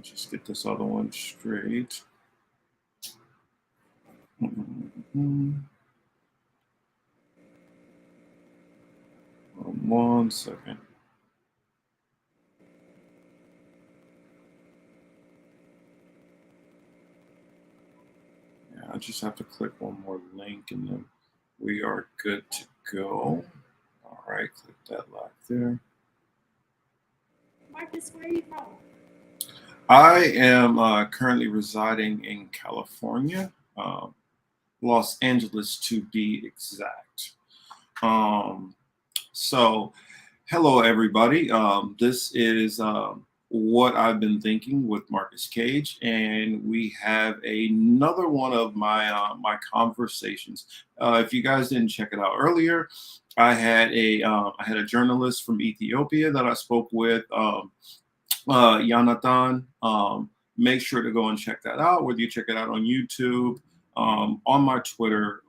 just get this other one straight. Mm-hmm. 1 second. Yeah, I just have to click one more link and then we are good to go. All right, click that lock there. Marcus, where are you from? I am currently residing in California, Los Angeles to be exact. So, hello everybody. This is what I've been thinking with Marcus Cage, and we have another one of my conversations. If you guys didn't check it out earlier, I had a journalist from Ethiopia that I spoke with. Jonathan. Make sure to go and check that out, whether you check it out on YouTube, on my Twitter,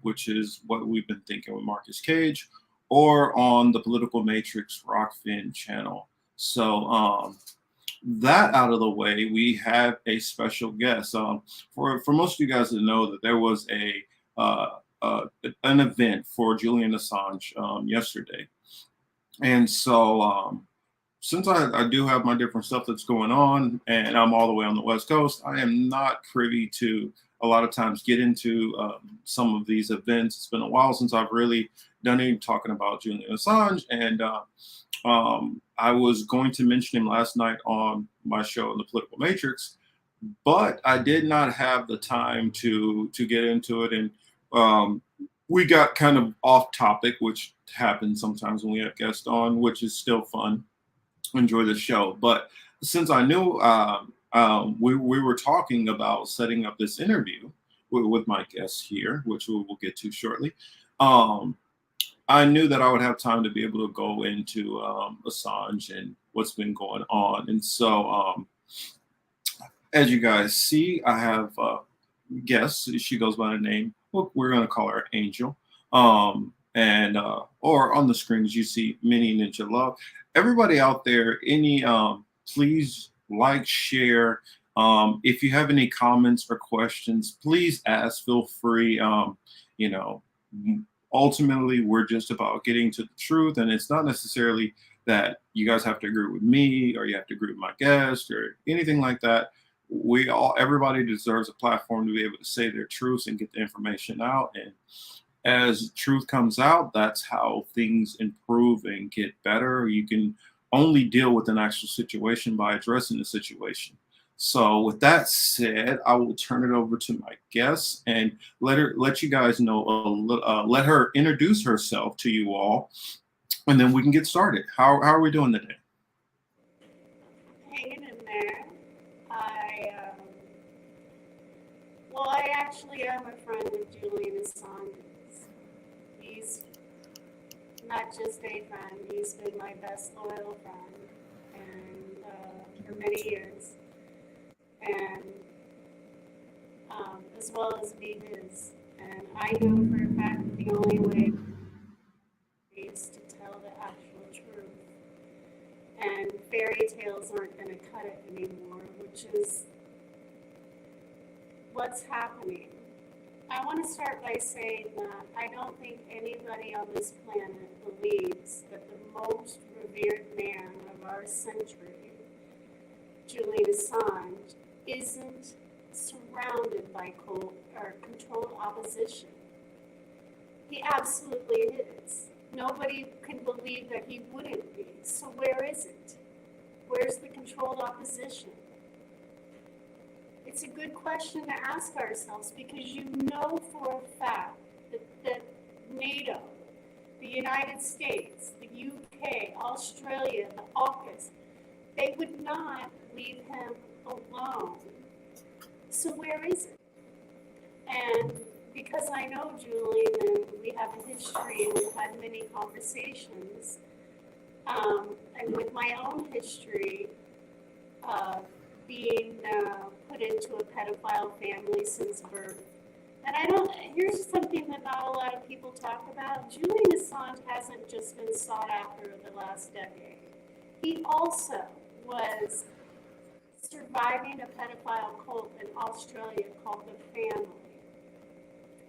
which is what we've been thinking with Marcus Cage, or on the Political Matrix Rockfin channel. So that out of the way, we have a special guest. For most of you guys to know that there was an event for Julian Assange yesterday, and so since I do have my different stuff that's going on and I'm all the way on the West Coast, I am not privy to a lot of times get into some of these events. It's been a while since I've really done any talking about Julian Assange. And I was going to mention him last night on my show in the Political Matrix, but I did not have the time to get into it. And we got kind of off topic, which happens sometimes when we have guests on, which is still fun. Enjoy the show. But since I knew we were talking about setting up this interview with my guest here, which we will get to shortly, I knew that I would have time to be able to go into Assange and what's been going on. And so, as you guys see, I have guests. She goes by the name, well, we're going to call her Angel. And or on the screen, as you see, MiniNinjaLove. Everybody out there, please like, share. If you have any comments or questions, please ask. Feel free. Ultimately, we're just about getting to the truth, and it's not necessarily that you guys have to agree with me or you have to agree with my guest or anything like that. Everybody deserves a platform to be able to say their truths and get the information out. And as truth comes out, that's how things improve and get better. You can only deal with an actual situation by addressing the situation. So with that said, I will turn it over to my guest and let you guys know let her introduce herself to you all, and then we can get started. How are we doing today? Hanging in there. I actually am a friend of Julian Assange. He's not just a friend, he's been my best loyal friend and for many years. And as well as be his. And I know for a fact that the only way is to tell the actual truth. And fairy tales aren't going to cut it anymore, which is what's happening. I want to start by saying that I don't think anybody on this planet believes that the most revered man of our century, Julian Assange, isn't surrounded by controlled opposition. He absolutely is. Nobody can believe that he wouldn't be. So where is it? Where's the controlled opposition? It's a good question to ask ourselves because you know for a fact that NATO, the United States, the UK, Australia, the AUKUS, they would not leave him alone. So where is it? And because I know Julian and we have a history and we've had many conversations, and with my own history of being put into a pedophile family since birth. And here's something that not a lot of people talk about. Julian Assange hasn't just been sought after the last decade. He also was fighting a pedophile cult in Australia called the Family.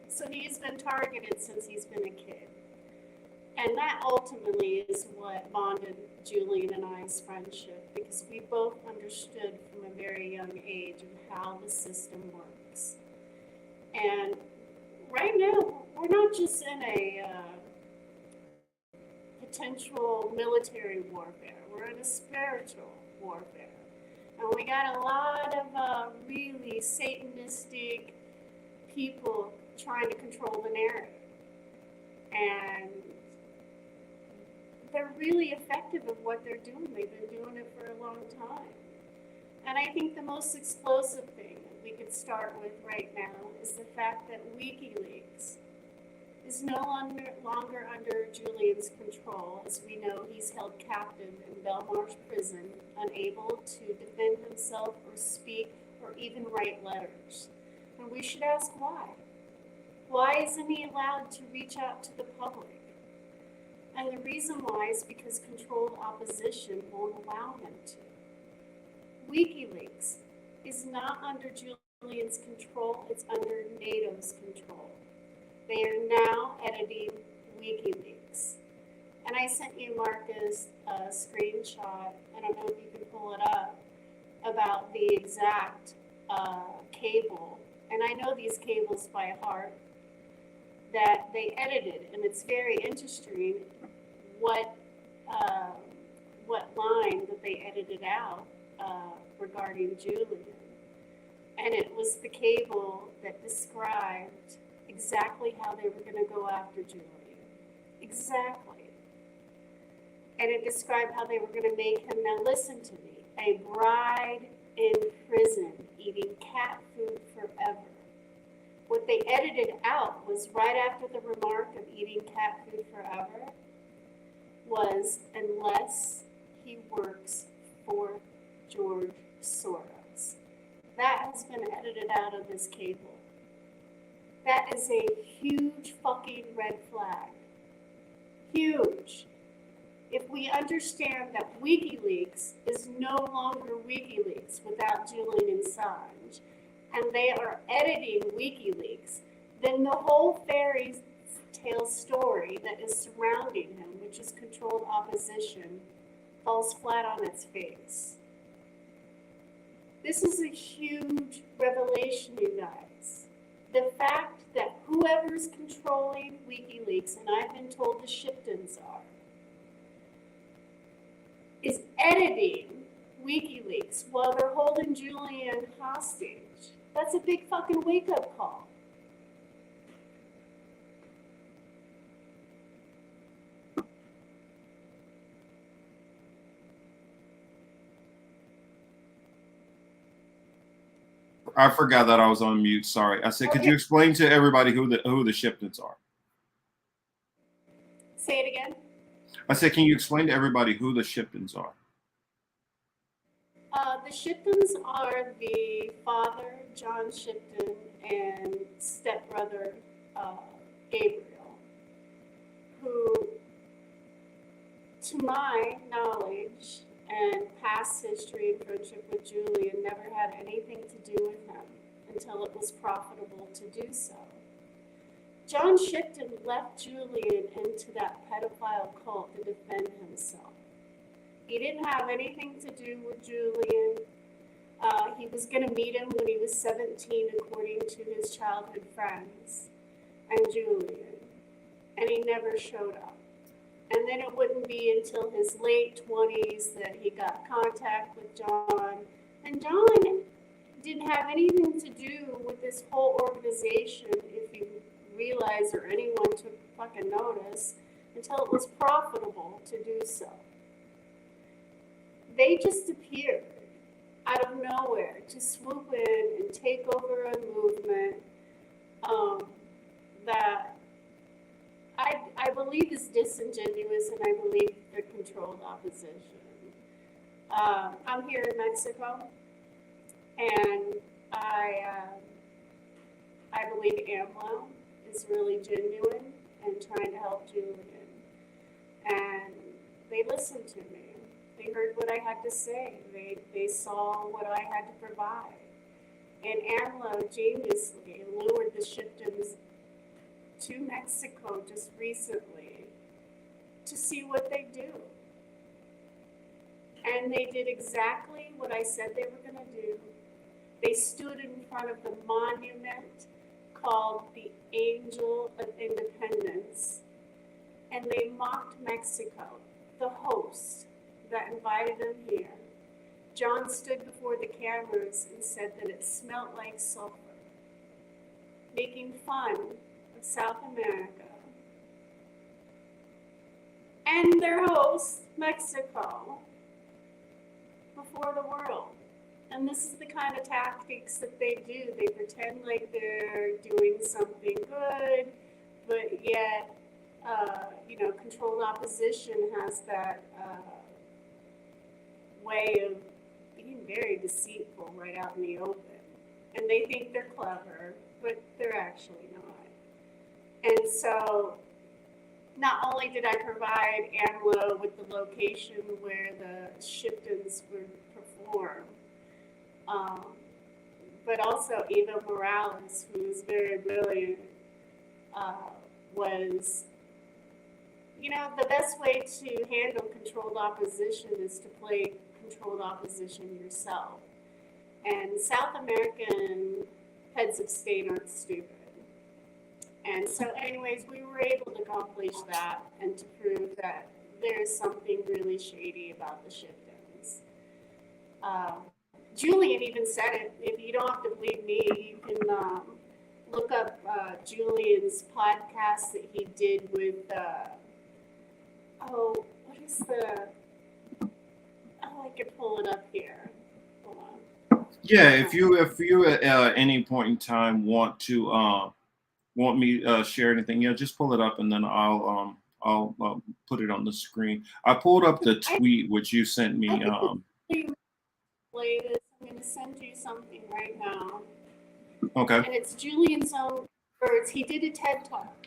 So he's been targeted since he's been a kid. And that ultimately is what bonded Julian and I's friendship, because we both understood from a very young age of how the system works. And right now, we're not just in a potential military warfare, we're in a spiritual warfare. And we got a lot of really Satanistic people trying to control the narrative. And they're really effective at what they're doing. They've been doing it for a long time. And I think the most explosive thing that we could start with right now is the fact that WikiLeaks is no longer under Julian's control. As we know, he's held captive in Belmarsh prison, unable to defend himself or speak or even write letters. And we should ask why. Why isn't he allowed to reach out to the public? And the reason why is because controlled opposition won't allow him to. WikiLeaks is not under Julian's control, it's under NATO's control. They are now editing WikiLeaks. And I sent you, Marcus, a screenshot, I don't know if you can pull it up, about the exact cable. And I know these cables by heart that they edited, and it's very interesting what line that they edited out regarding Julian. And it was the cable that described exactly how they were going to go after Julian. Exactly. And it described how they were going to make him, now listen to me, a bride in prison eating cat food forever. What they edited out was right after the remark of eating cat food forever was, unless he works for George Soros. That has been edited out of this cable. That is a huge fucking red flag. Huge. If we understand that WikiLeaks is no longer WikiLeaks without Julian Assange, and they are editing WikiLeaks, then the whole fairy tale story that is surrounding him, which is controlled opposition, falls flat on its face. This is a huge revelation, you guys. The fact that whoever's controlling WikiLeaks, and I've been told the Shiptons are, is editing WikiLeaks while they're holding Julian hostage. That's a big fucking wake-up call. I forgot that I was on mute. Sorry. I said, could you explain to everybody who the Shiptons are? Say it again. I said, can you explain to everybody who the Shiptons are? The Shiptons are the father, John Shipton, and stepbrother, Gabriel, who, to my knowledge and past history and friendship with Julian, never had anything to do with him until it was profitable to do so. John Shipton left Julian into that pedophile cult to defend himself. He didn't have anything to do with Julian. He was going to meet him when he was 17, according to his childhood friends and Julian. And he never showed up. And then it wouldn't be until his late 20s that he got contact with John. And John didn't have anything to do with this whole organization, if you realize or anyone took fucking notice, until it was profitable to do so. They just appeared out of nowhere to swoop in and take over a movement that I believe is disingenuous, and I believe they're controlled opposition. I'm here in Mexico, and I believe AMLO is really genuine and trying to help Julian. And they listen to me. They heard what I had to say. They saw what I had to provide. And AMLO geniusly lured the Shiptons to Mexico just recently to see what they do. And they did exactly what I said they were going to do. They stood in front of the monument called the Angel of Independence, and they mocked Mexico, the host that invited them here. John stood before the cameras and said that it smelled like sulfur, making fun of South America and their host, Mexico, before the world. And this is the kind of tactics that they do. They pretend like they're doing something good, but yet, controlled opposition has that way of being very deceitful right out in the open. And they think they're clever, but they're actually not. And so, not only did I provide AMLO with the location where the Shiptons would perform, but also Evo Morales, who is very brilliant, was, the best way to handle controlled opposition is to play controlled opposition yourself. And South American heads of state aren't stupid. And so anyways, we were able to accomplish that and to prove that there is something really shady about the Shiptons. Julian even said it. If you don't have to believe me, you can look up Julian's podcast that he did with, I could pull it up here. Hold on. Yeah, if you at any point in time want me share anything, just pull it up and then I'll put it on the screen. I pulled up the tweet which you sent me. Play this. I'm going to send you something right now. Okay. And it's Julian's own words. He did a TED Talk.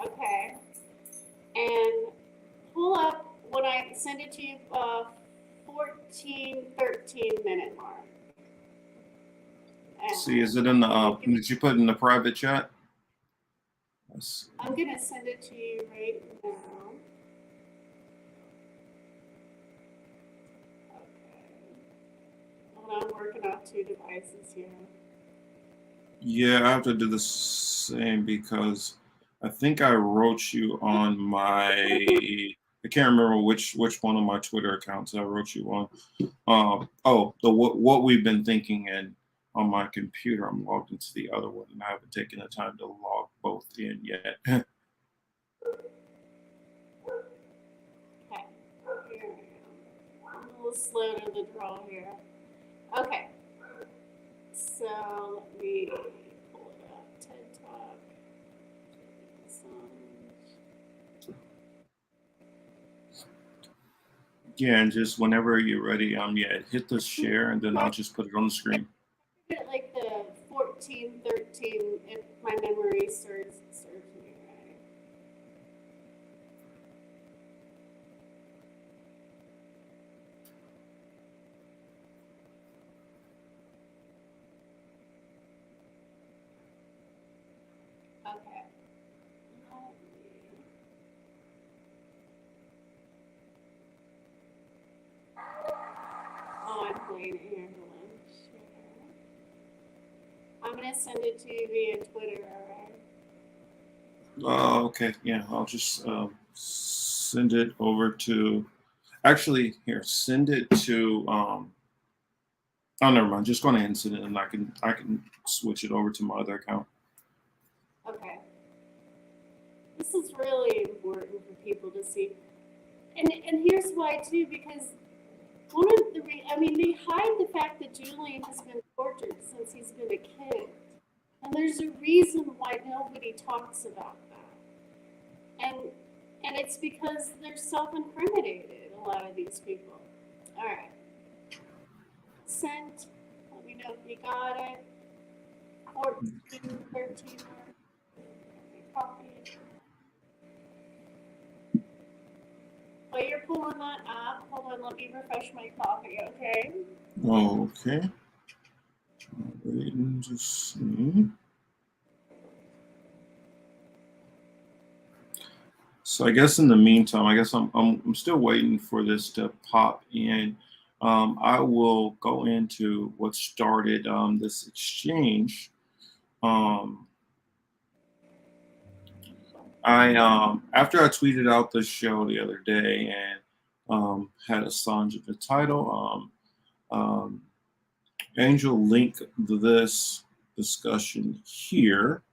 Okay. And pull up when I send it to you, 13 minute mark. And see, is it in the, did you put it in the private chat? Yes. I'm going to send it to you right now. I'm working off 2 devices here. Yeah, I have to do the same because I think I wrote you on I can't remember which one of my Twitter accounts I wrote you on. What we've been thinking, and on my computer I'm logged into the other one and I haven't taken the time to log both in yet. Okay, here I am. I'm a little slow to the draw here. Okay, so let me pull it up. TED Talk. Yeah, and just whenever you're ready, hit the share and then I'll just put it on the screen. Like the 14, 13, if my memory serves me right. Okay. Oh, I'm playing it here. I'm going to send it to you via Twitter, all right? Okay, yeah, I'll just send it over to, actually, here, send it to, oh, never mind, just go ahead and send it and I can switch it over to my other account. Okay. This is really important for people to see. And here's why, too, because one of the they hide the fact that Julian has been tortured since he's been a kid. And there's a reason why nobody talks about that. And it's because they're self-incriminated, a lot of these people. All right. Sent. Let me know if you got it. 14, 13. Copy. While you're pulling that up, hold on, let me refresh my coffee, okay? Okay. Waiting to see. So I guess in the meantime, I guess I'm still waiting for this to pop in. I will go into what started this exchange. Um, I After I tweeted out the show the other day and had Assange at the title. Angel link this discussion here.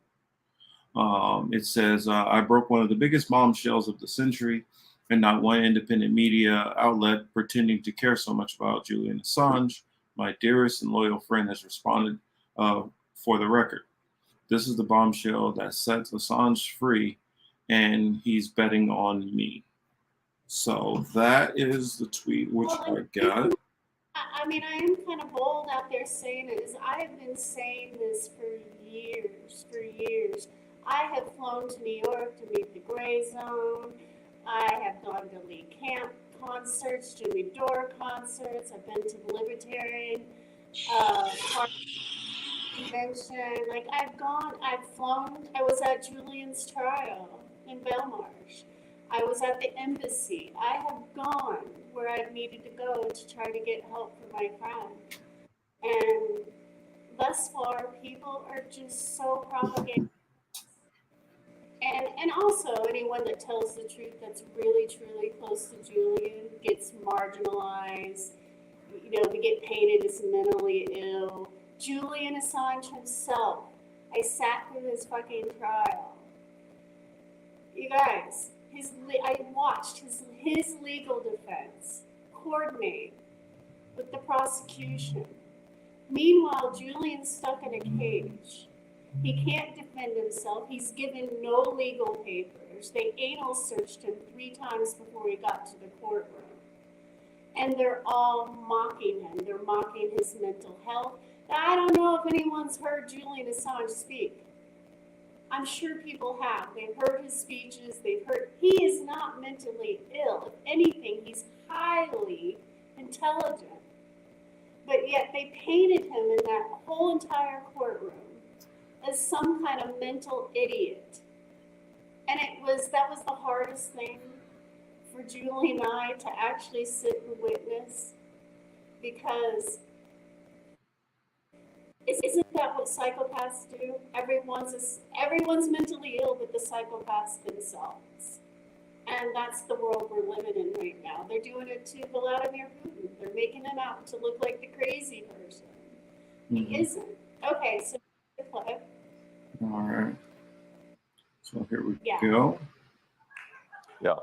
It says, I broke one of the biggest bombshells of the century, and not one independent media outlet pretending to care so much about Julian Assange, my dearest and loyal friend, has responded for the record. This is the bombshell that sets Assange free, and he's betting on me. So that is the tweet which I got. I mean, I am kind of bold out there saying it, is I have been saying this for years. I have flown to New York to meet the Gray Zone. I have gone to Lee Camp concerts, Jimmy Dore concerts. I've been to the Libertarian convention. Like, I've flown. I was at Julian's trial in Belmarsh. I was at the embassy. I have gone where I've needed to go to try to get help for my friend. And thus far, people are just so propagating. And also, anyone that tells the truth that's really, truly close to Julian gets marginalized. You know, we get painted as mentally ill. Julian Assange himself, I sat through his fucking trial. You guys, I watched his legal defense coordinate with the prosecution. Meanwhile, Julian's stuck in a cage. He can't defend himself. He's given no legal papers. They anal searched him 3 times before he got to the courtroom. And they're all mocking him. They're mocking his mental health. Now, I don't know if anyone's heard Julian Assange speak. I'm sure people have. They've heard his speeches. He is not mentally ill. If anything, he's highly intelligent. But yet they painted him in that whole entire courtroom as some kind of mental idiot. And that was the hardest thing for Julie and I to actually sit and witness, because isn't that what psychopaths do? Everyone's mentally ill, but the psychopaths themselves. And that's the world we're living in right now. They're doing it to Vladimir Putin. They're making him out to look like the crazy person. He isn't. Okay, so the clip. All right. So here we go. Yeah.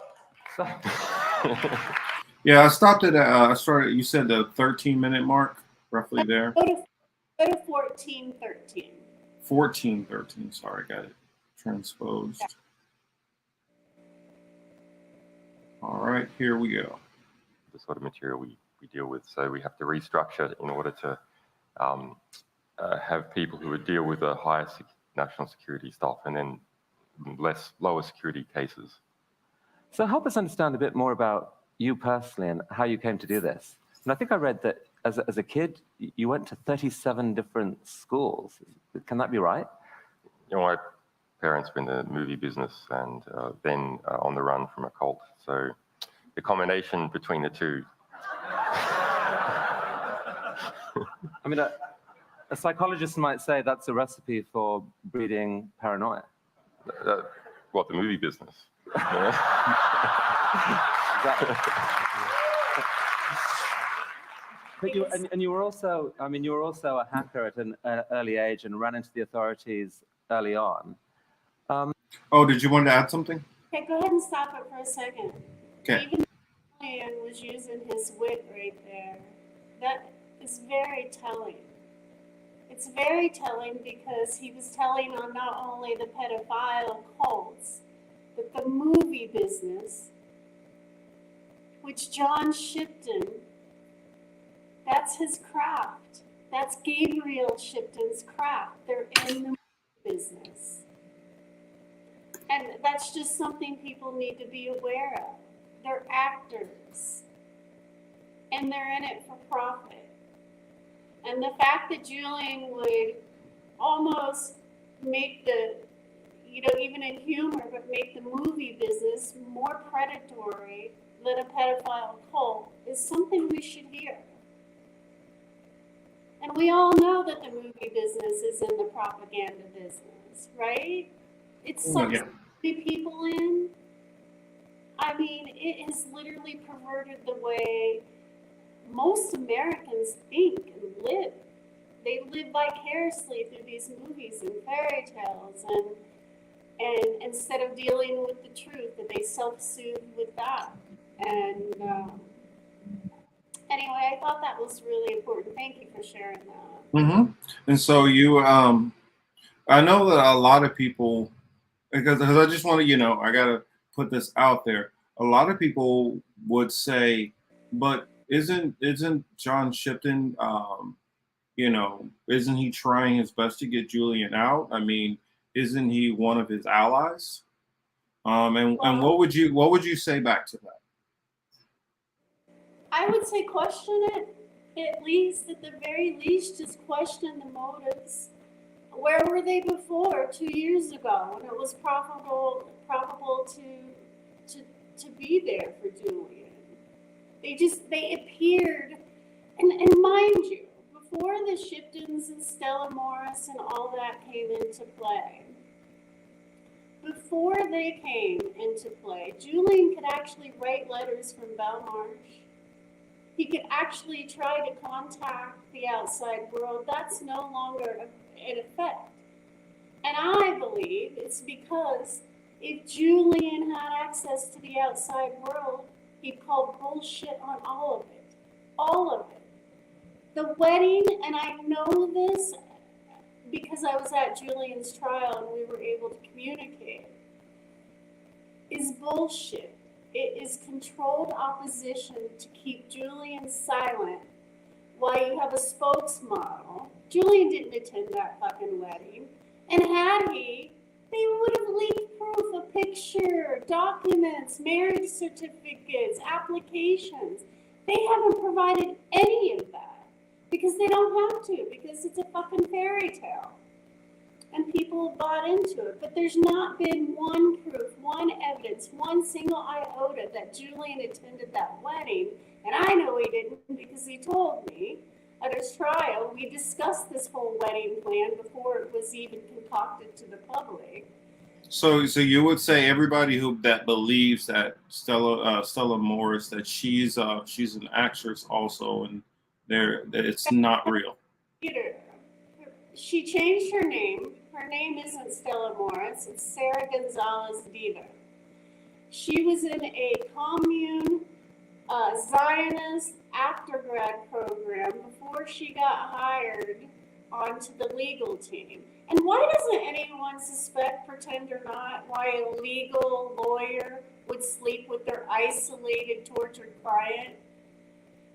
Yeah, I stopped at. I started. You said the 13-minute mark, roughly there. Go to 14:13. 14:13. Sorry, got it transposed. Yeah. All right, here we go. The sort of material we deal with, so we have to restructure in order to have people who would deal with the higher national security stuff and then lower security cases. So help us understand a bit more about you personally and how you came to do this. And I think I read that as a kid, you went to 37 different schools. Can that be right? You know, my parents were in the movie business and then on the run from a cult. So the combination between the two. I mean, a psychologist might say that's a recipe for breeding paranoia. What, the movie business? But you were also, I mean, you were also a hacker at an early age and ran into the authorities early on. Oh, did you want to add something? Okay, go ahead and stop it for a second. Okay. Even Julian was using his wit right there. That is very telling. It's very telling because he was telling on not only the pedophile cults, but the movie business, which John Shipton, that's his craft. That's Gabriel Shipton's craft. They're in the movie business. And that's just something people need to be aware of. they're actors, and they're in it for profit. And the fact that Julian would almost make the, even in humor, but make the movie business more predatory than a pedophile cult is something we should hear. And we all know that the movie business is in the propaganda business, right? It sucks Yeah. people in. I mean, it has literally perverted the way most Americans think and live. They live vicariously through these movies and fairy tales, and instead of dealing with the truth, that they self-soothe with that. And anyway, I thought that was really important. Thank you for sharing that. Mm-hmm. And so you, I know that a lot of people, because I just want to, I got to put this out there. A lot of people would say, but isn't John Shipton, isn't he trying his best to get Julian out? I mean, isn't he one of his allies? And what would you say back to that? I would say question it, at the very least, just question the motives. Where were they before 2 years ago when it was probable to be there for Julian? They appeared, and mind you, before the Shiptons and Stella Morris and all that came into play, Julian could actually write letters from Belmarsh. He could actually try to contact the outside world. That's no longer in effect. And I believe it's because if Julian had access to the outside world, he'd call bullshit on all of it. All of it. The wedding, and I know this because I was at Julian's trial and we were able to communicate, is bullshit. It is controlled opposition to keep Julian silent while you have a spokesmodel. Julian didn't attend that fucking wedding. And had he, they would have leaked proof, a picture, documents, marriage certificates, applications. They haven't provided any of that because they don't have to, because it's a fucking fairy tale. And people have bought into it. But there's not been one proof, one evidence, one single iota that Julian attended that wedding. And I know he didn't because he told me at his trial. We discussed this whole wedding plan before it was even concocted to the public. So you would say everybody that believes that Stella Morris, that she's an actress also, and that it's not real. She changed her name. Her name isn't Stella Morris. It's Sarah Gonzalez Diva. She was in a commune Zionist after-grad program before she got hired onto the legal team. And why doesn't anyone suspect, pretend or not, why a legal lawyer would sleep with their isolated, tortured client?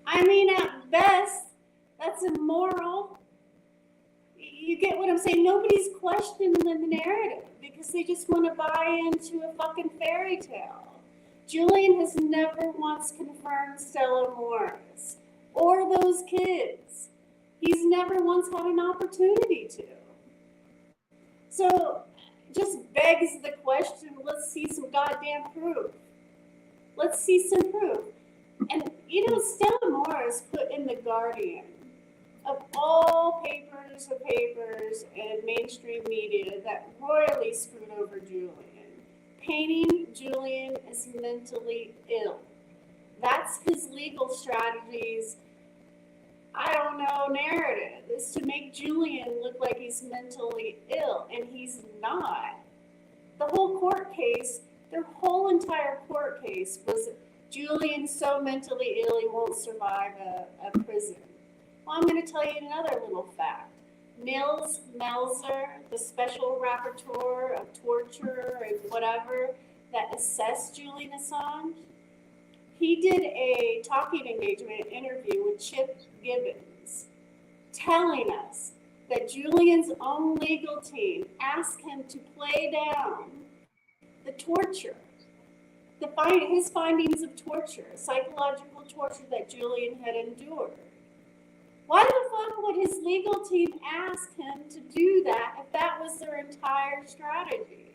I mean, at best, that's immoral. You get what I'm saying? Nobody's questioning the narrative because they just want to buy into a fucking fairy tale. Julian has never once confirmed Stella Morris or those kids. He's never once had an opportunity to. So just begs the question, let's see some goddamn proof. Let's see some proof. And, Stella Morris put in The Guardian, of all papers and mainstream media, that royally screwed over Julian, painting Julian as mentally ill. That's his legal strategies, narrative, is to make Julian look like he's mentally ill, and he's not. The whole court case, their whole entire court case was Julian's so mentally ill he won't survive a prison. Well, I'm going to tell you another little fact. Nils Melzer, the special rapporteur of torture and whatever that assessed Julian Assange, he did a talking engagement interview with Chip Gibbons, telling us that Julian's own legal team asked him to play down the torture. his findings of torture, psychological torture that Julian had endured. Why the fuck would his legal team ask him to do that if that was their entire strategy?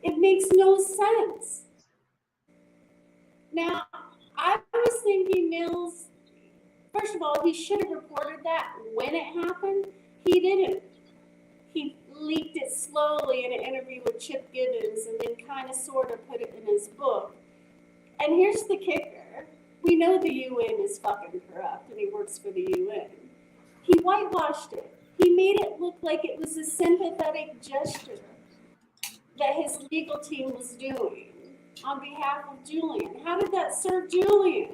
It makes no sense. Now, I was thinking Mills, first of all, he should have reported that when it happened. He didn't. He leaked it slowly in an interview with Chip Gibbons and then kind of sort of put it in his book. And here's the kicker. We know the UN is fucking corrupt and he works for the UN. He whitewashed it. He made it look like it was a sympathetic gesture that his legal team was doing on behalf of Julian. How did that serve Julian?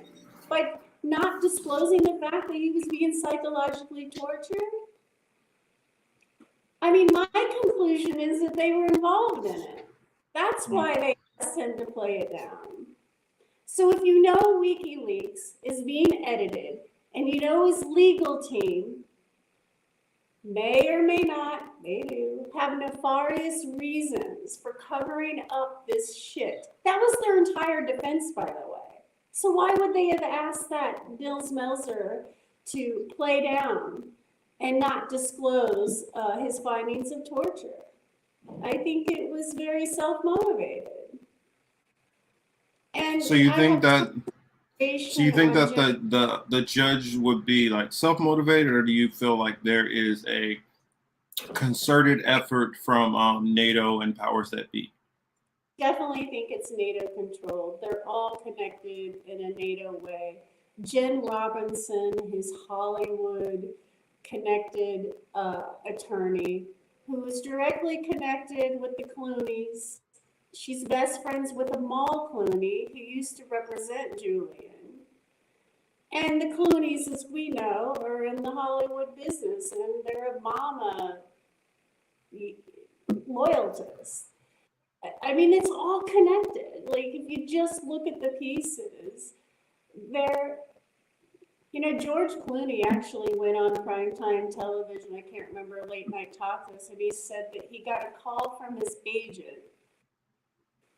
By not disclosing the fact that he was being psychologically tortured? I mean, my conclusion is that they were involved in it. That's why they asked him to play it down. So if you know WikiLeaks is being edited and you know his legal team may or may not, they do, have nefarious reasons for covering up this shit. That was their entire defense, by the way. So why would they have asked that Nils Melzer to play down and not disclose his findings of torture? I think it was very self-motivated. And So you think that the the judge would be like self-motivated, or do you feel like there is a concerted effort from NATO and powers that be? definitely think it's NATO controlled. They're all connected in a NATO way. Jen Robinson, his Hollywood connected attorney, who was directly connected with the Clooneys. She's best friends with Amal Clooney, who used to represent Julian. And the Clooneys, as we know, are in the Hollywood business, and they're Obama loyalists. I mean, it's all connected. Like, if you just look at the pieces, they're, you know, George Clooney actually went on primetime television, I can't remember, Late Night Talk List, and he said that he got a call from his agent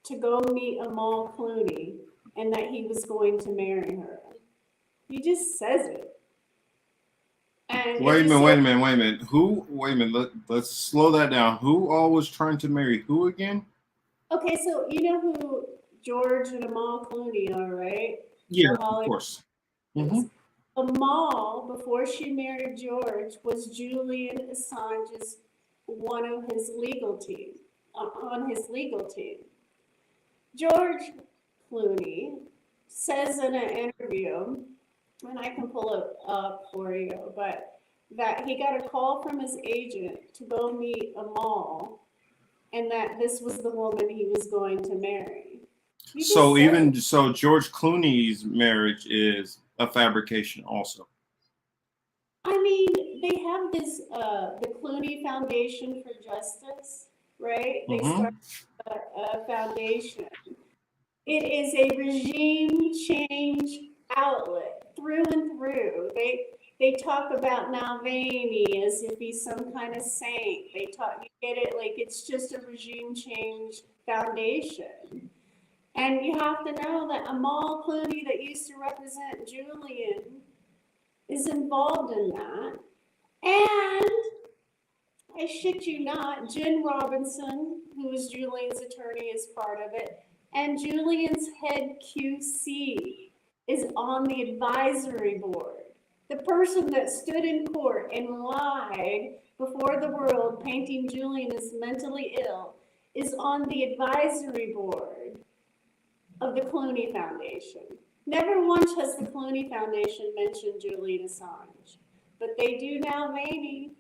to go meet Amal Clooney and that he was going to marry her. He just says it. And Wait a minute. Who? Wait a minute. Let's slow that down. Who all was trying to marry who again? Okay, so you know who George and Amal Clooney are, right? Yeah, of course. Mm-hmm. Amal, before she married George, was Julian Assange's one of his legal team, on his legal team. George Clooney says in an interview, and I can pull it up for you, but that he got a call from his agent to go meet Amal, and that this was the woman he was going to marry. So George Clooney's marriage is a fabrication also. I mean, they have this, the Clooney Foundation for Justice, right? They started a foundation. It is a regime change outlet through and through. They talk about Navalny as if he's some kind of saint. They talk, you get it, like it's just a regime change foundation. And you have to know that Amal Clooney, that used to represent Julian, is involved in that. And I shit you not, Jen Robinson, who is Julian's attorney, is part of it. And Julian's head QC is on the advisory board. The person that stood in court and lied before the world, painting Julian as mentally ill, is on the advisory board of the Clooney Foundation. Never once has the Clooney Foundation mentioned Julian Assange, but they do now, maybe.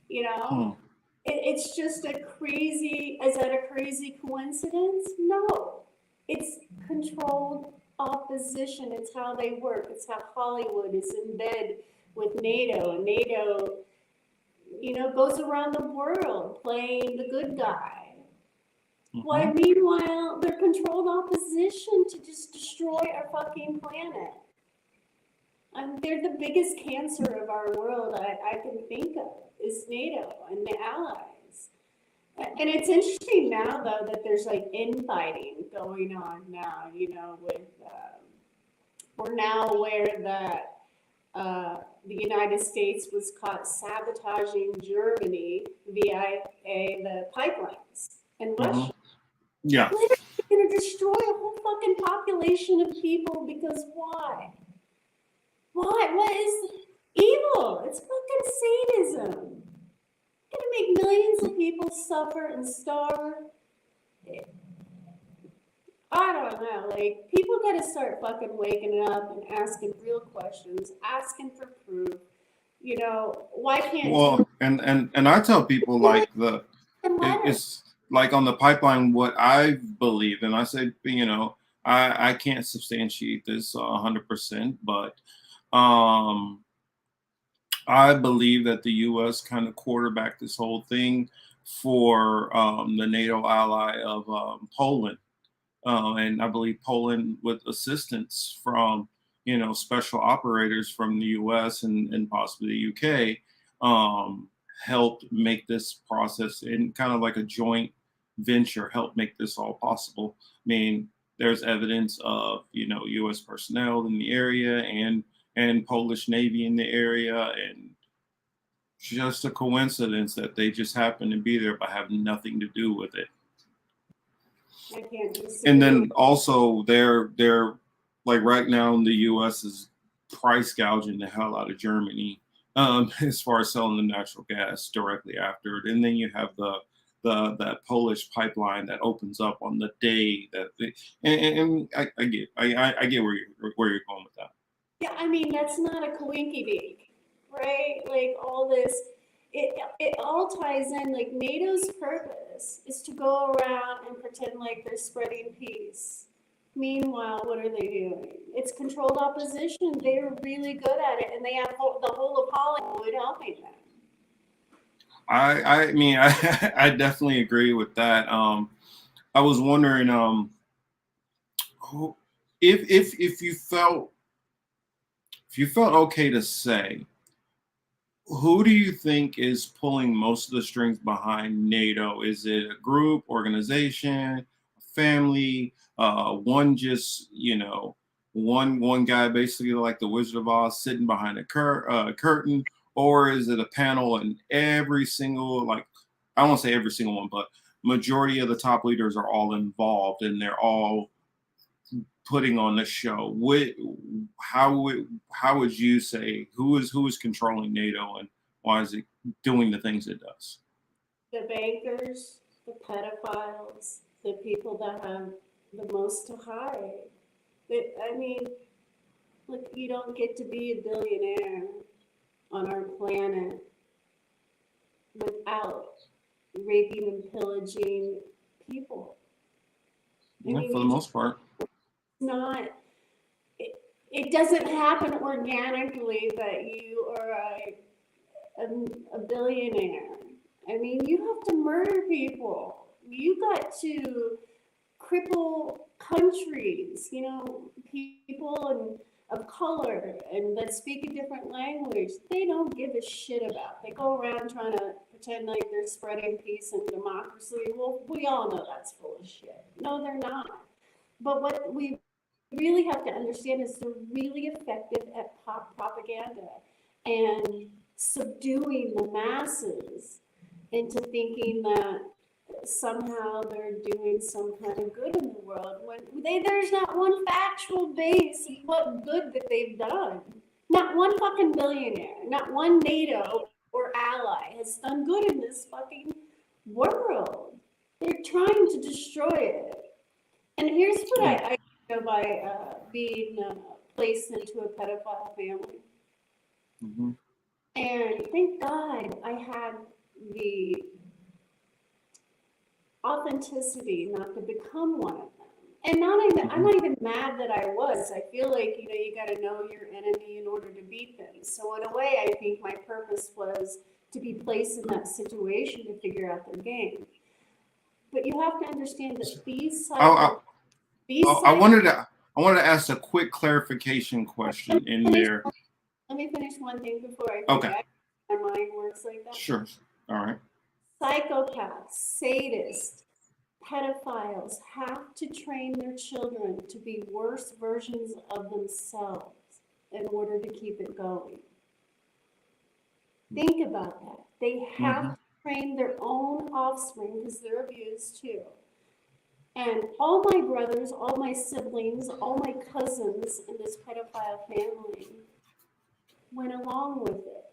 You know, it's just a crazy, is that a crazy coincidence? No, it's controlled opposition. It's how they work. It's how Hollywood is in bed with NATO, and NATO, you know, goes around the world playing the good guy. Why, meanwhile, they're controlled opposition to just destroy our fucking planet. They're the biggest cancer of our world I can think of, is NATO and the allies. And it's interesting now, though, that there's like infighting going on now, with, we're now aware that the United States was caught sabotaging Germany via the pipelines in Russia. Yeah. Literally going to destroy a whole fucking population of people because why? Why? What is evil? It's fucking sadism. Going to make millions of people suffer and starve. I don't know. Like, people got to start fucking waking up and asking real questions, asking for proof. Why can't Well, and I tell people like it's like on the pipeline what I believe, and I say I can't substantiate this 100%, but I believe that the U.S. kind of quarterbacked this whole thing for the NATO ally of Poland. And I believe Poland, with assistance from, special operators from the U.S. and possibly the U.K., helped make this process in kind of like a joint venture, help make this all possible. I mean, there's evidence of, U.S. personnel in the area and Polish Navy in the area, and just a coincidence that they just happen to be there but have nothing to do with it. I can't And then also they're like right now the U.S. is price gouging the hell out of Germany as far as selling the natural gas directly after it. And then you have that Polish pipeline that opens up on the day that I get where you're going with that. Yeah, I mean, that's not a coinky dink, right? Like all this, it all ties in. Like NATO's purpose is to go around and pretend like they're spreading peace. Meanwhile, what are they doing? It's controlled opposition. They're really good at it, and they have the whole of Hollywood helping them. I mean, I definitely agree with that. I was wondering if you felt okay to say, who do you think is pulling most of the strings behind NATO? Is it a group, organization, family, one just, one guy basically like the Wizard of Oz sitting behind a curtain, or is it a panel and every single, like, I won't say every single one, but majority of the top leaders are all involved and they're all putting on the show? How would you say who is controlling NATO and why is it doing the things it does? The bankers, the pedophiles, the people that have the most to hide. I mean, look, you don't get to be a billionaire on our planet without raping and pillaging people. Yeah, for the most part. It doesn't happen organically that you are a billionaire. I mean, you have to murder people. You got to cripple countries, people of color and that speak a different language. They don't give a shit about. They go around trying to pretend like they're spreading peace and democracy. Well, we all know that's full of shit. No, they're not. But what we really have to understand is they're really effective at propaganda and subduing the masses into thinking that somehow they're doing some kind of good in the world when there's not one factual base of what good that they've done. Not one fucking billionaire, not one NATO or ally has done good in this fucking world. They're trying to destroy it. And here's what I know by being placed into a pedophile family. Mm-hmm. And thank God I had the authenticity not to become one of them. And I'm not even mad that I was. I feel like, you got to know your enemy in order to beat them. So in a way, I think my purpose was to be placed in that situation to figure out their game. But you have to understand that these I wanted to ask a quick clarification question in there. Let me finish one thing before I forget. Okay. My mind works like that. Sure. All right. Psychopaths, sadists, pedophiles have to train their children to be worse versions of themselves in order to keep it going. Think about that. They have to train their own offspring because they're abused too. And all my brothers, all my siblings, all my cousins in this pedophile family went along with it.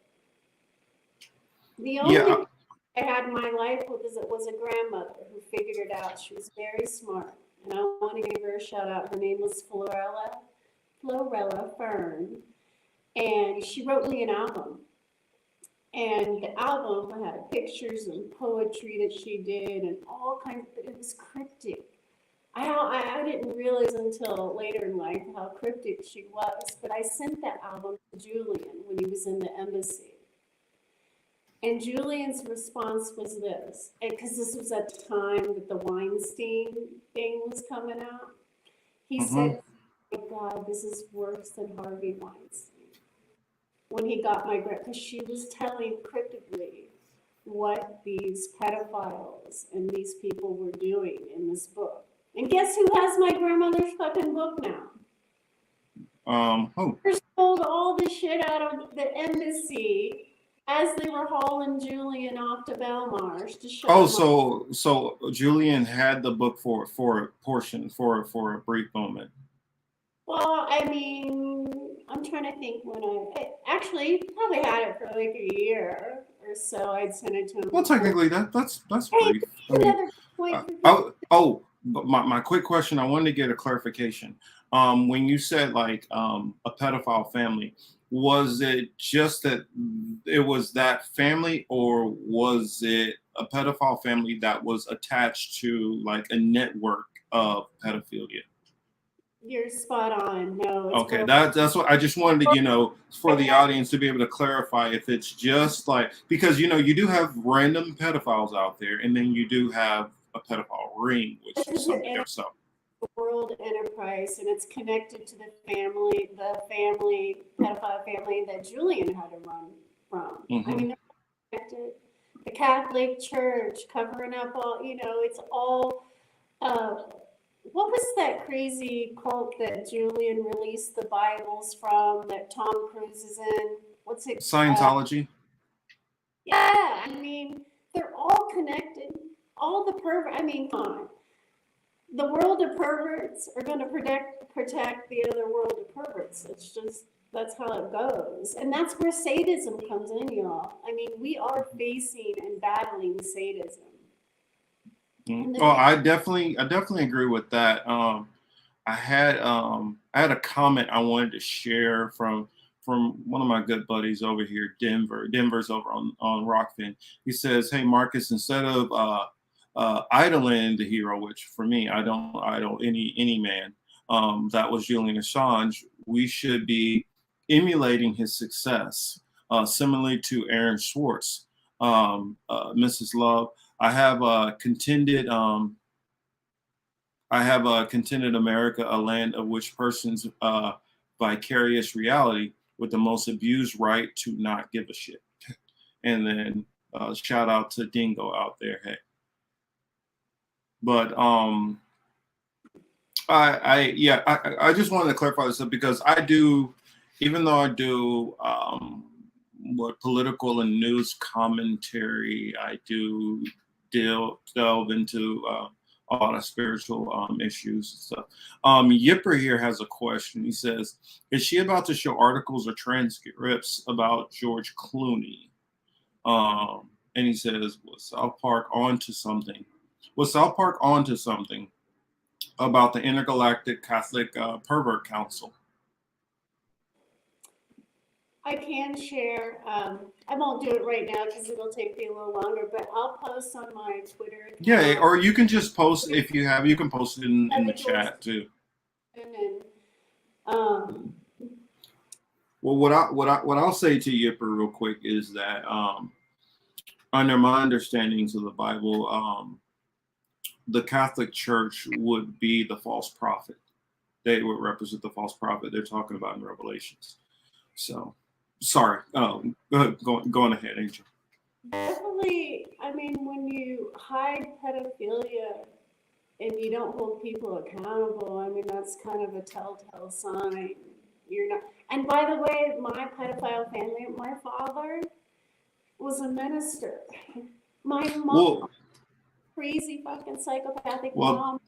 The only Yeah. I had in my life was a grandmother who figured it out. She was very smart. And I want to give her a shout out. Her name was Florella Fern. And she wrote me an album. And the album had pictures and poetry that she did and all kinds of, it was cryptic. I didn't realize until later in life how cryptic she was, but I sent that album to Julian when he was in the embassy. And Julian's response was this, because this was at the time that the Weinstein thing was coming out. He said, oh my God, this is worse than Harvey Weinstein. When he got my grant, because she was telling cryptically what these pedophiles and these people were doing in this book. And guess who has my grandmother's fucking book now? Who? They sold all the shit out of the embassy as they were hauling Julian off to Belmarsh to show. Oh, so Julian had the book for a portion for a brief moment. Well, I mean, I'm trying to think when I actually probably had it for like a year or so. I'd sent it to him. Well, technically, that's Hey, brief. another point. But my quick question, I wanted to get a clarification. When you said like a pedophile family, was it just that it was that family, or was it a pedophile family that was attached to like a network of pedophilia? You're spot on. No. It's Okay, that's what I just wanted to, for the audience to be able to clarify if it's just like, because you do have random pedophiles out there, and then you do have a pedophile ring, which is something else. So world enterprise, and it's connected to the pedophile family that Julian had to run from. I mean, they're connected. The Catholic Church covering up all, it's all. What was that crazy cult that Julian released the Bibles from that Tom Cruise is in? What's it? Scientology. Yeah, I mean, they're all connected. All the I mean, come on. The world of perverts are going to protect the other world of perverts. It's just, that's how it goes. And that's where sadism comes in, y'all. I mean, we are facing and battling sadism. Well, I definitely agree with that. I had a comment I wanted to share from one of my good buddies over here, Denver. Denver's over on Rockfin. He says, "Hey Marcus, instead of idling the hero, which for me, I don't idol any man, that was Julian Assange, we should be emulating his success, similarly to Aaron Swartz, Mrs. Love. I have contended America, a land of which persons vicarious reality with the most abused right to not give a shit." And then shout out to Dingo out there. Hey. But I just wanted to clarify this because I do, even though I do what political and news commentary, I do delve into a lot of spiritual issues and stuff. Yipper here has a question. He says, "Is she about to show articles or transcripts about George Clooney?" And he says, "Was South Park onto something? Was South Park onto something about the Intergalactic Catholic Pervert Council?" I can share. I won't do it right now because it'll take me a little longer, but I'll post on my Twitter account. Yeah, or you can just post if you have. You can post it in the chat too. And well, what I'll say to Yipper real quick is that under my understandings of the Bible, the Catholic Church would be the false prophet. They would represent the false prophet they're talking about in Revelations. So. Sorry. Go on ahead, Angel. Definitely, I mean, when you hide pedophilia and you don't hold people accountable, I mean, that's kind of a telltale sign. You're not, and by the way, my pedophile family, my father was a minister. My mom, Well, crazy fucking psychopathic well, mom,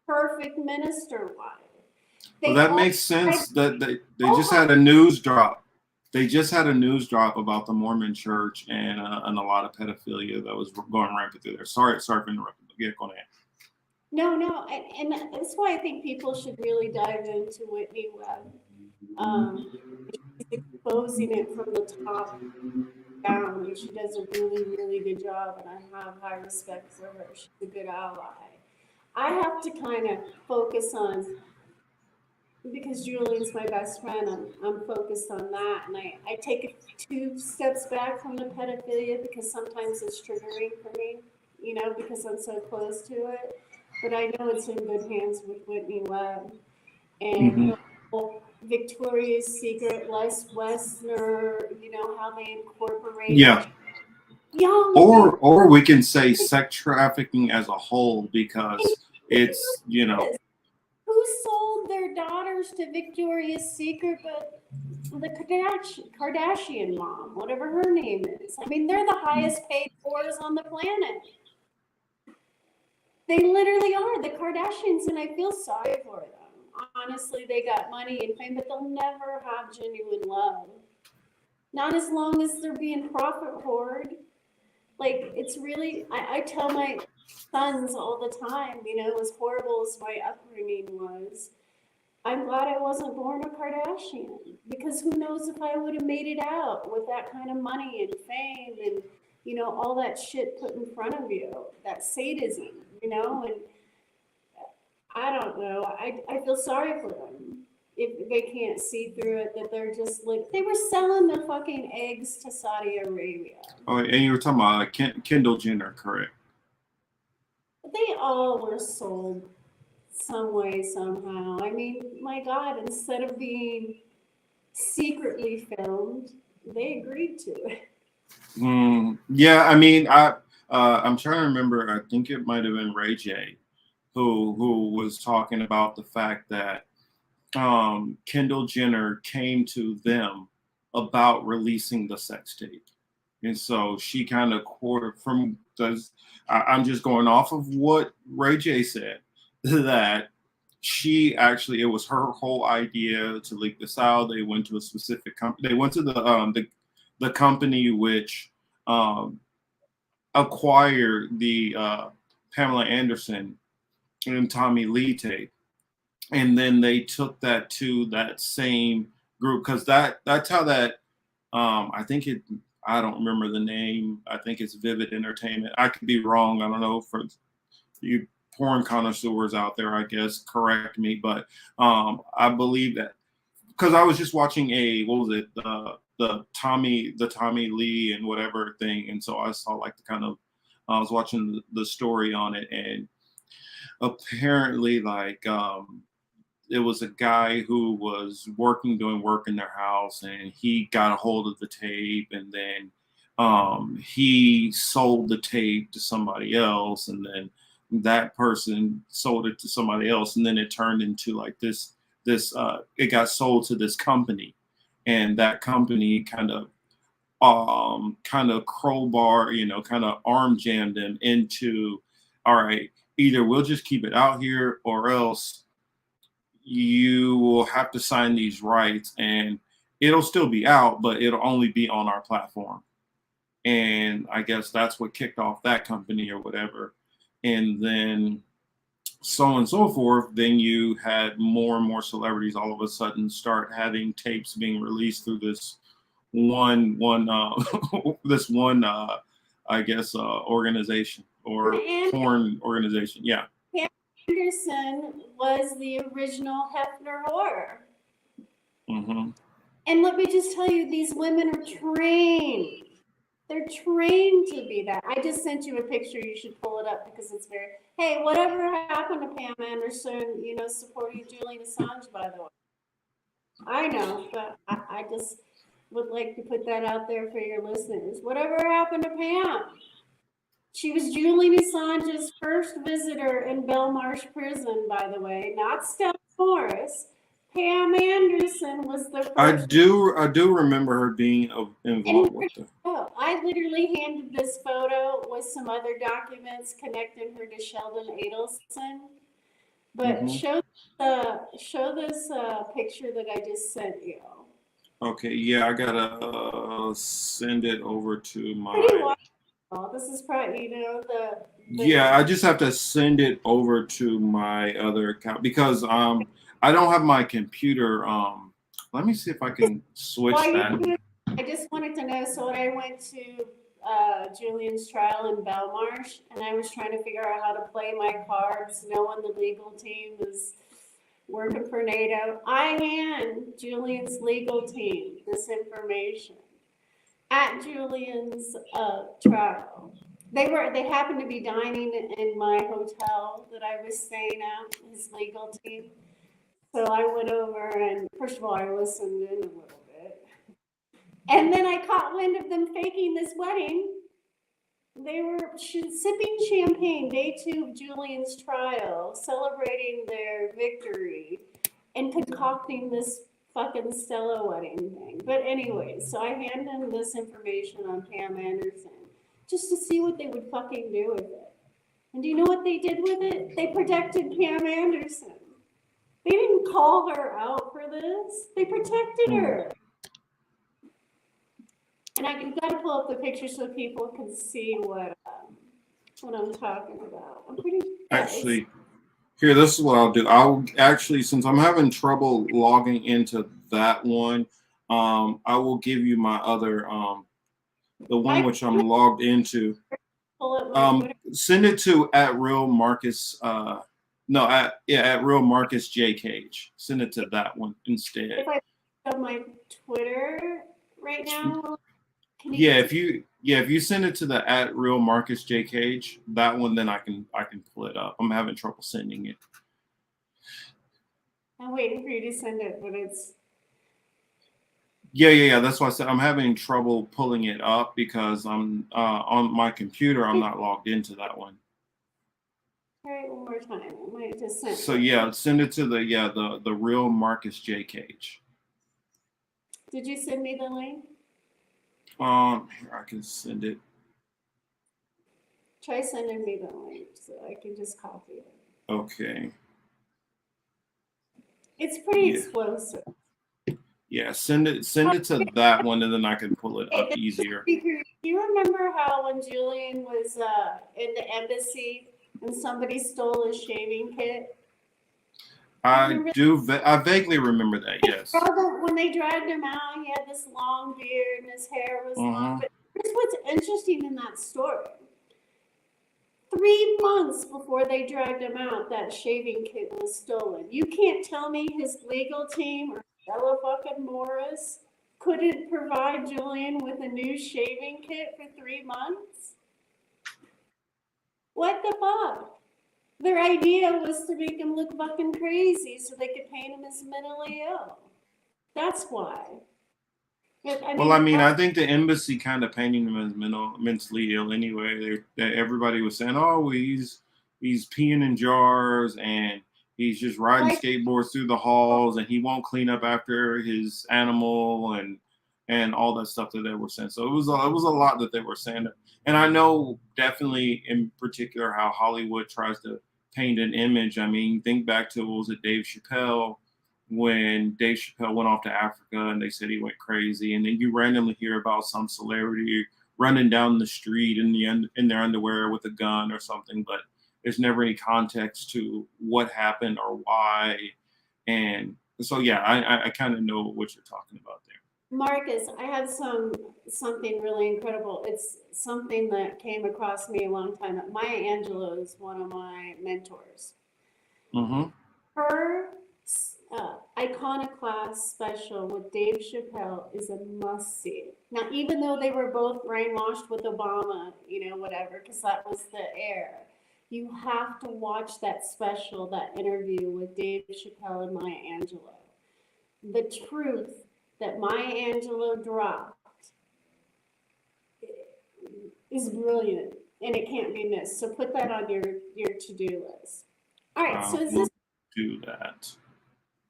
perfect minister wife. well, They that all makes tried, sense. That they oh just had a news drop. They just had a news drop about the Mormon Church and a lot of pedophilia that was going rampant through there. Sorry for interrupting. Yeah, go ahead. no, and that's why I think people should really dive into Whitney Webb. She's exposing it from the top down, and she does a really, really good job, and I have high respect for her. She's a good ally. I have to kind of focus on, because Julian's my best friend, I'm focused on that, and I take 2 steps back from the pedophilia because sometimes it's triggering for me, because I'm so close to it. But I know it's in good hands with Whitney Webb and Hmm. her whole Victoria's Secret, Les Wessner, how they incorporated Yeah, young women. or we can say sex trafficking as a whole because it's Who sold their daughters to Victoria's Secret but the Kardashian mom, whatever her name is? I mean, they're the highest paid whores on the planet. They literally are, the Kardashians, and I feel sorry for them. Honestly, they got money and fame, but they'll never have genuine love. Not as long as they're being profit whored. Like, it's really, I tell my sons all the time, as horrible as my upbringing was, I'm glad I wasn't born a Kardashian, because who knows if I would have made it out with that kind of money and fame and, all that shit put in front of you, that sadism, and I don't know. I feel sorry for them if they can't see through it, that they're just like, they were selling the fucking eggs to Saudi Arabia. Oh, and you were talking about Kendall Jenner, correct? They all were sold some way, somehow. I mean, my God, instead of being secretly filmed, they agreed to it. Yeah, I mean, I'm trying to remember. I think it might have been Ray J, who was talking about the fact that Kendall Jenner came to them about releasing the sex tape, and so she kind of quartered from. I'm just going off of what Ray J said that she actually, it was her whole idea to leak this out. They went to a specific company. They went to the company which um, acquired the Pamela Anderson and Tommy Lee tape, and then they took that to that same group because that's how that I think it. I don't remember the name. I think it's Vivid Entertainment. I could be wrong. I don't know for you porn connoisseurs out there. I guess correct me, but I believe that because I was just watching a what was it the Tommy Lee and whatever thing, and so I saw like the kind of I was watching the story on it, and apparently like it was a guy who was doing work in their house, and he got a hold of the tape, and then he sold the tape to somebody else, and then that person sold it to somebody else, and then it turned into like this it got sold to this company, and that company kind of crowbar, kind of arm jammed them into, all right, either we'll just keep it out here or else you will have to sign these rights and it'll still be out, but it'll only be on our platform. And I guess that's what kicked off that company or whatever. And then so on and so forth. Then you had more and more celebrities all of a sudden start having tapes being released through this one this one I guess organization or And porn organization. Yeah. Pam Anderson was the original Hefner whore. Hmm. And let me just tell you, these women are trained. They're trained to be that. I just sent you a picture. You should pull it up because it's very. Hey, whatever happened to Pam Anderson? Supporting Julian Assange, by the way. I know, but I just. would like to put that out there for your listeners. Whatever happened to Pam? She was Julian Assange's first visitor in Belmarsh prison, by the way, not Stella Morris. Pam Anderson was the I first. do remember her being involved with the. Oh, I literally handed this photo with some other documents connecting her to Sheldon Adelson. But Mhm. show this picture that I just sent you. Okay, yeah, I gotta send it over to Pretty my. wonderful. This is probably, the Yeah, I just have to send it over to my other account because I don't have my computer. Let me see if I can switch While you're that. doing, I just wanted to know. So when I went to Julian's trial in Belmarsh, and I was trying to figure out how to play my cards, knowing the legal team was working for NATO, I hand Julian's legal team this information at Julian's trial. They happened to be dining in my hotel that I was staying at, his legal team. So I went over and first of all I listened in a little bit. And then I caught wind of them faking this wedding. They were sipping champagne, day 2 of Julian's trial, celebrating their victory, and concocting this fucking Stella wedding thing. But anyway, so I handed them this information on Pam Anderson just to see what they would fucking do with it. And do you know what they did with it? They protected Pam Anderson. They didn't call her out for this. They protected her. And you've got to pull up the picture so people can see what I'm talking about. I'm pretty Actually, here, this is what I'll do. I'll actually, since I'm having trouble logging into that one, I will give you my other, the one which I'm logged into. pull up my Twitter. Send it to at real Marcus. No, at real Marcus J Cage. Send it to that one instead. If I put up my Twitter right now, Yeah, if you send it to the at real Marcus J Cage, that one, then I can pull it up. I'm having trouble sending it. I'm waiting for you to send it, but it's. Yeah. That's why I said I'm having trouble pulling it up because I'm on my computer. I'm not logged into that one. All right, one more time. I might just send. So yeah, send it to the real Marcus J Cage. Did you send me the link? Here I can send it. Try sending me the link so I can just copy it. Okay. It's pretty explosive. Yeah, send it to that one, and then I can pull it up easier. Do you remember how when Julian was in the embassy and somebody stole his shaving kit? I vaguely remember that. Yes. When they dragged him out, he had this long beard and his hair was long. But here's what's interesting in that story. 3 months before they dragged him out, that shaving kit was stolen. You can't tell me his legal team or Stella fucking Morris couldn't provide Julian with a new shaving kit for 3 months? What the fuck? Their idea was to make him look fucking crazy so they could paint him as mentally ill. That's why. I think the embassy kind of painting him as mentally ill anyway. Everybody was saying, "Oh, well, he's peeing in jars and he's just riding skateboards through the halls and he won't clean up after his animal and all that stuff that they were saying." So it was a lot that they were saying. And I know definitely in particular how Hollywood tries to paint an image. I mean, think back to, what was it, Dave Chappelle, when Dave Chappelle went off to Africa and they said he went crazy. And then you randomly hear about some celebrity running down the street in their underwear with a gun or something, but there's never any context to what happened or why. And so, yeah, I kind of know what you're talking about there. Marcus, I have something really incredible. It's something that came across me a long time. Maya Angelou is one of my mentors. Mm-hmm. Her Iconoclast special with Dave Chappelle is a must-see. Now, even though they were both brainwashed with Obama, whatever, because that was the air, you have to watch that special, that interview with Dave Chappelle and Maya Angelou. The truth that Maya Angelou dropped is brilliant, and it can't be missed. So put that on your to-do list. All right, so is We'll this do that.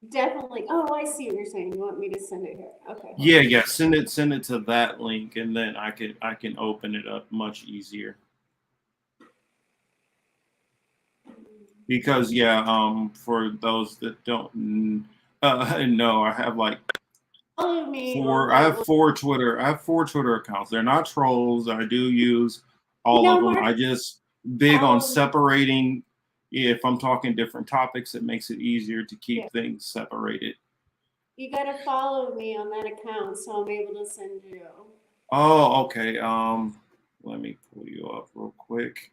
definitely, oh, I see what you're saying. You want me to send it here? Okay. Yeah. Send it to that link, and then I can open it up much easier. Because for those that don't know, I have like Follow me. I have four Twitter accounts. They're not trolls. I do use all of them. Mark, I just big on follow me. separating. If I'm talking different topics, it makes it easier to keep things separated. You got to follow me on that account so I'm able to send you. Oh, okay. Let me pull you up real quick.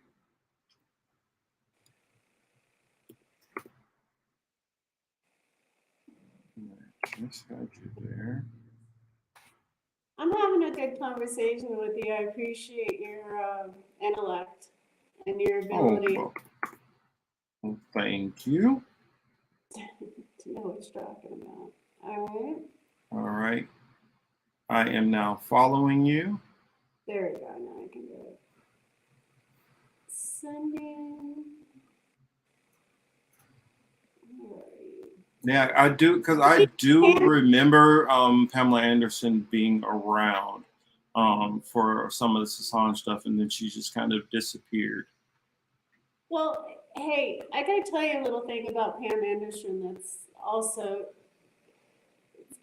Just got you there. I'm having a good conversation with you. I appreciate your intellect and your ability Well, thank you. to know what you're talking about. All right. All right. I am now following you. There we go. Now I can do it. Sending. Where are you? Yeah, I do, because I do remember Pamela Anderson being around for some of the Assange stuff, and then she just kind of disappeared. Well, hey, I got to tell you a little thing about Pam Anderson that's also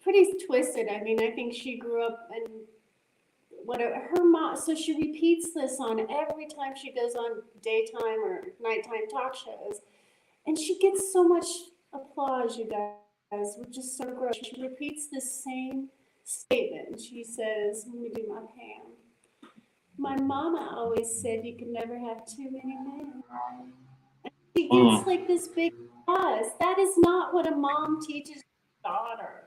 pretty twisted. I mean, I think she grew up in whatever her mom, so she repeats this on every time she goes on daytime or nighttime talk shows, and she gets so much applause, you guys, which is so gross. She repeats the same statement. She says, let me do my Pam. My mama always said you can never have too many men. And she gets like this big buzz. That is not what a mom teaches her daughter.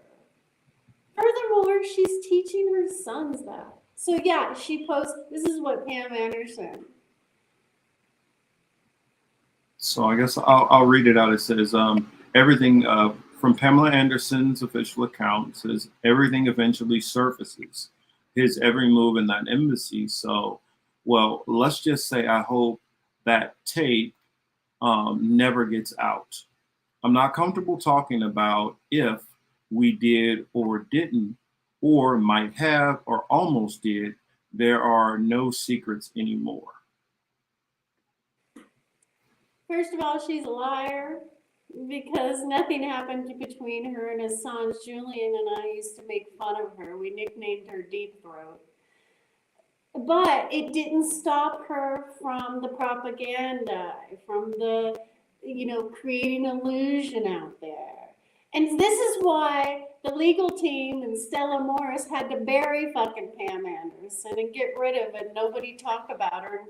Furthermore, she's teaching her sons that. So yeah, she posts, this is what Pam Anderson. So I guess I'll read it out. It says, everything from Pamela Anderson's official account says everything eventually surfaces. His every move in that embassy. So, well, let's just say I hope that tape never gets out. I'm not comfortable talking about if we did or didn't, or might have or almost did. There are no secrets anymore. First of all, she's a liar because nothing happened between her and Assange. Julian and I used to make fun of her. We nicknamed her Deep Throat. But it didn't stop her from the propaganda, from the, creating illusion out there. And this is why the legal team and Stella Morris had to bury fucking Pam Anderson and get rid of it. Nobody talk about her,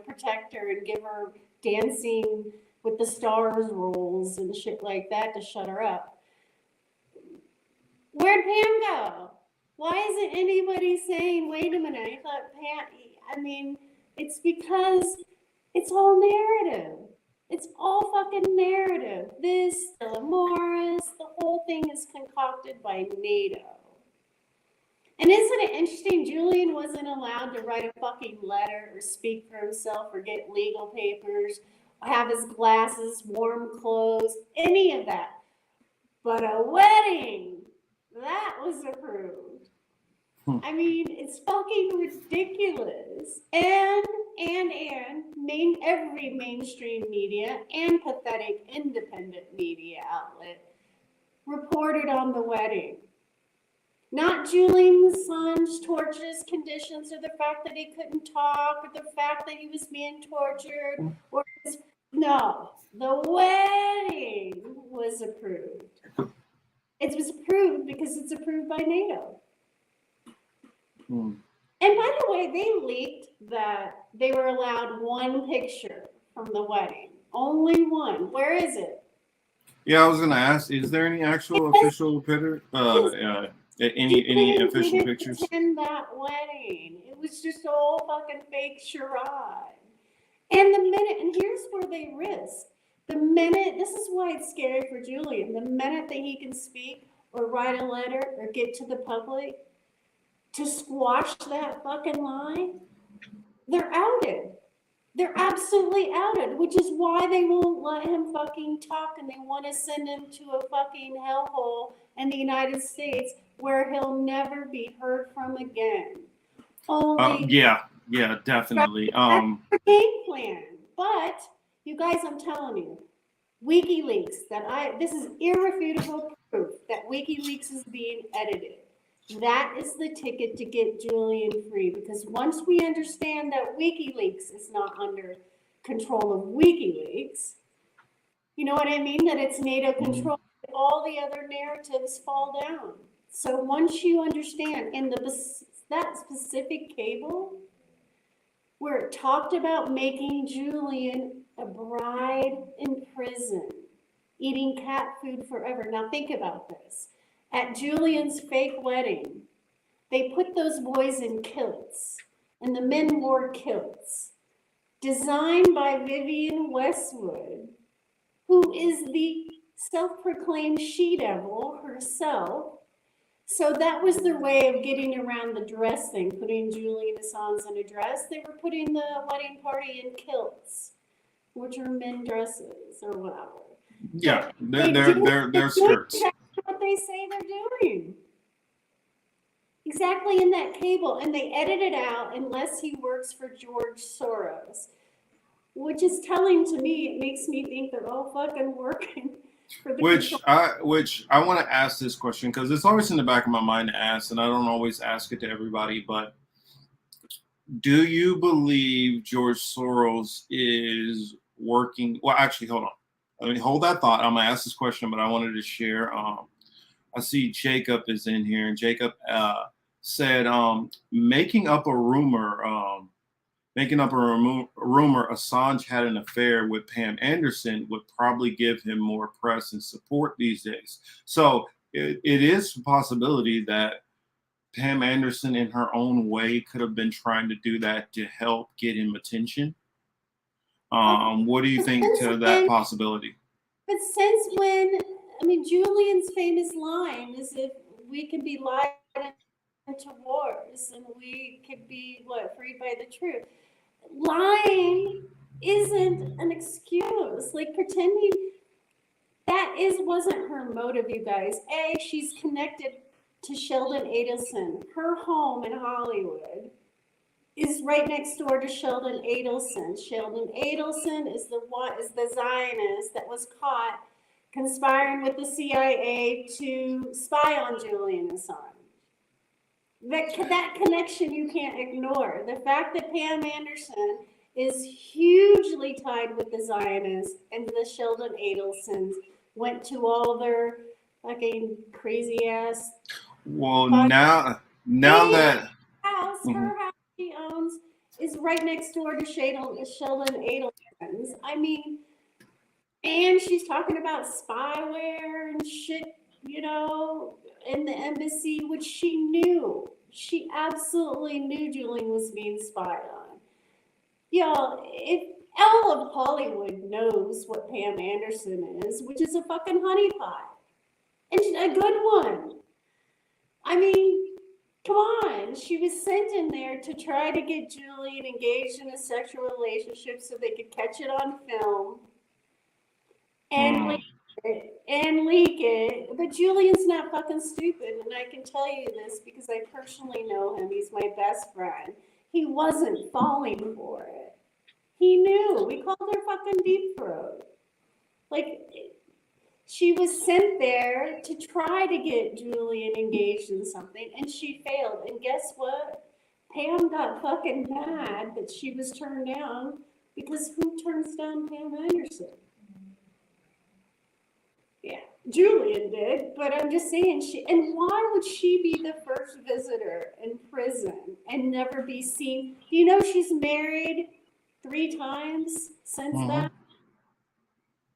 protect her and give her Dancing with the Stars roles and shit like that to shut her up. Where'd Pam go? Why isn't anybody saying, wait a minute, I thought Pam, it's because it's all narrative. It's all fucking narrative. This, Stella Morris, the whole thing is concocted by NATO. And isn't it interesting, Julian wasn't allowed to write a fucking letter or speak for himself or get legal papers, have his glasses, warm clothes, any of that. But a wedding, that was approved. I mean, it's fucking ridiculous. And every mainstream media and pathetic independent media outlet reported on the wedding. Not Julian Assange's torturous conditions or the fact that he couldn't talk or the fact that he was being tortured. No, the wedding was approved. It was approved because it's approved by NATO. And by the way, they leaked that they were allowed one picture from the wedding. Only one. Where is it? Yeah, I was gonna ask, is there any actual official picture? Any official pictures? In that wedding, it was just all fucking fake charade. And here's where they risk. This is why it's scary for Julian. The minute that he can speak or write a letter or get to the public to squash that fucking lie, they're outed. They're absolutely outed, which is why they won't let him fucking talk and they want to send him to a fucking hellhole in the United States where he'll never be heard from again. Only Yeah, definitely. that's their game plan. But you guys, I'm telling you, WikiLeaks, this is irrefutable proof that WikiLeaks is being edited. That is the ticket to get Julian free, because once we understand that WikiLeaks is not under control of WikiLeaks, you know what I mean? That it's NATO control, all the other narratives fall down. So once you understand in that specific cable where it talked about making Julian a bride in prison, eating cat food forever. Now think about this. At Julian's fake wedding, they put those boys in kilts, and the men wore kilts, designed by Vivienne Westwood, who is the self-proclaimed she-devil herself. So that was their way of getting around the dress thing, putting Julian Assange in a dress. They were putting the wedding party in kilts, which are men dresses or whatever. Yeah, they're skirts. That's what they say they're doing. Exactly in that cable, and they edit it out unless he works for George Soros, which is telling to me. It makes me think they're all fucking working for the Which I want to ask this question because it's always in the back of my mind to ask, and I don't always ask it to everybody. But do you believe George Soros is working? Well, actually, hold on. I mean, hold that thought. I'm gonna ask this question, but I wanted to share. I see Jacob is in here, and Jacob said, making up a rumor. Assange had an affair with Pam Anderson would probably give him more press and support these days. So it is a possibility that Pam Anderson, in her own way, could have been trying to do that to help get him attention. What do you think to that possibility? But since when? I mean, Julian's famous line is, "If we can be lied into wars, and we could be freed by the truth." Lying isn't an excuse. Like pretending wasn't her motive, you guys. She's connected to Sheldon Adelson. Her home in Hollywood is right next door to Sheldon Adelson. Sheldon Adelson is the Zionist that was caught conspiring with the CIA to spy on Julian Assange. That connection you can't ignore. The fact that Pam Anderson is hugely tied with the Zionists and the Sheldon Adelsons went to all their fucking crazy ass. Well, now that her house she owns is right next door to Sheldon Adelson's. I mean, and she's talking about spyware and shit, in the embassy, which she knew. She absolutely knew Julian was being spied on. Y'all, if all of Hollywood knows what Pam Anderson is, which is a fucking honeypot, and a good one. I mean, come on. She was sent in there to try to get Julian engaged in a sexual relationship so they could catch it on film and leak it. But Julian's not fucking stupid, and I can tell you this because I personally know him. He's my best friend. He wasn't falling for it. He knew. We called her fucking deep throat. Like, she was sent there to try to get Julian engaged in something, and she failed. And guess what? Pam got fucking mad that she was turned down, because who turns down Pam Anderson? Yeah, Julian did, but I'm just saying and why would she be the first visitor in prison and never be seen? Do you know she's married 3 times since that?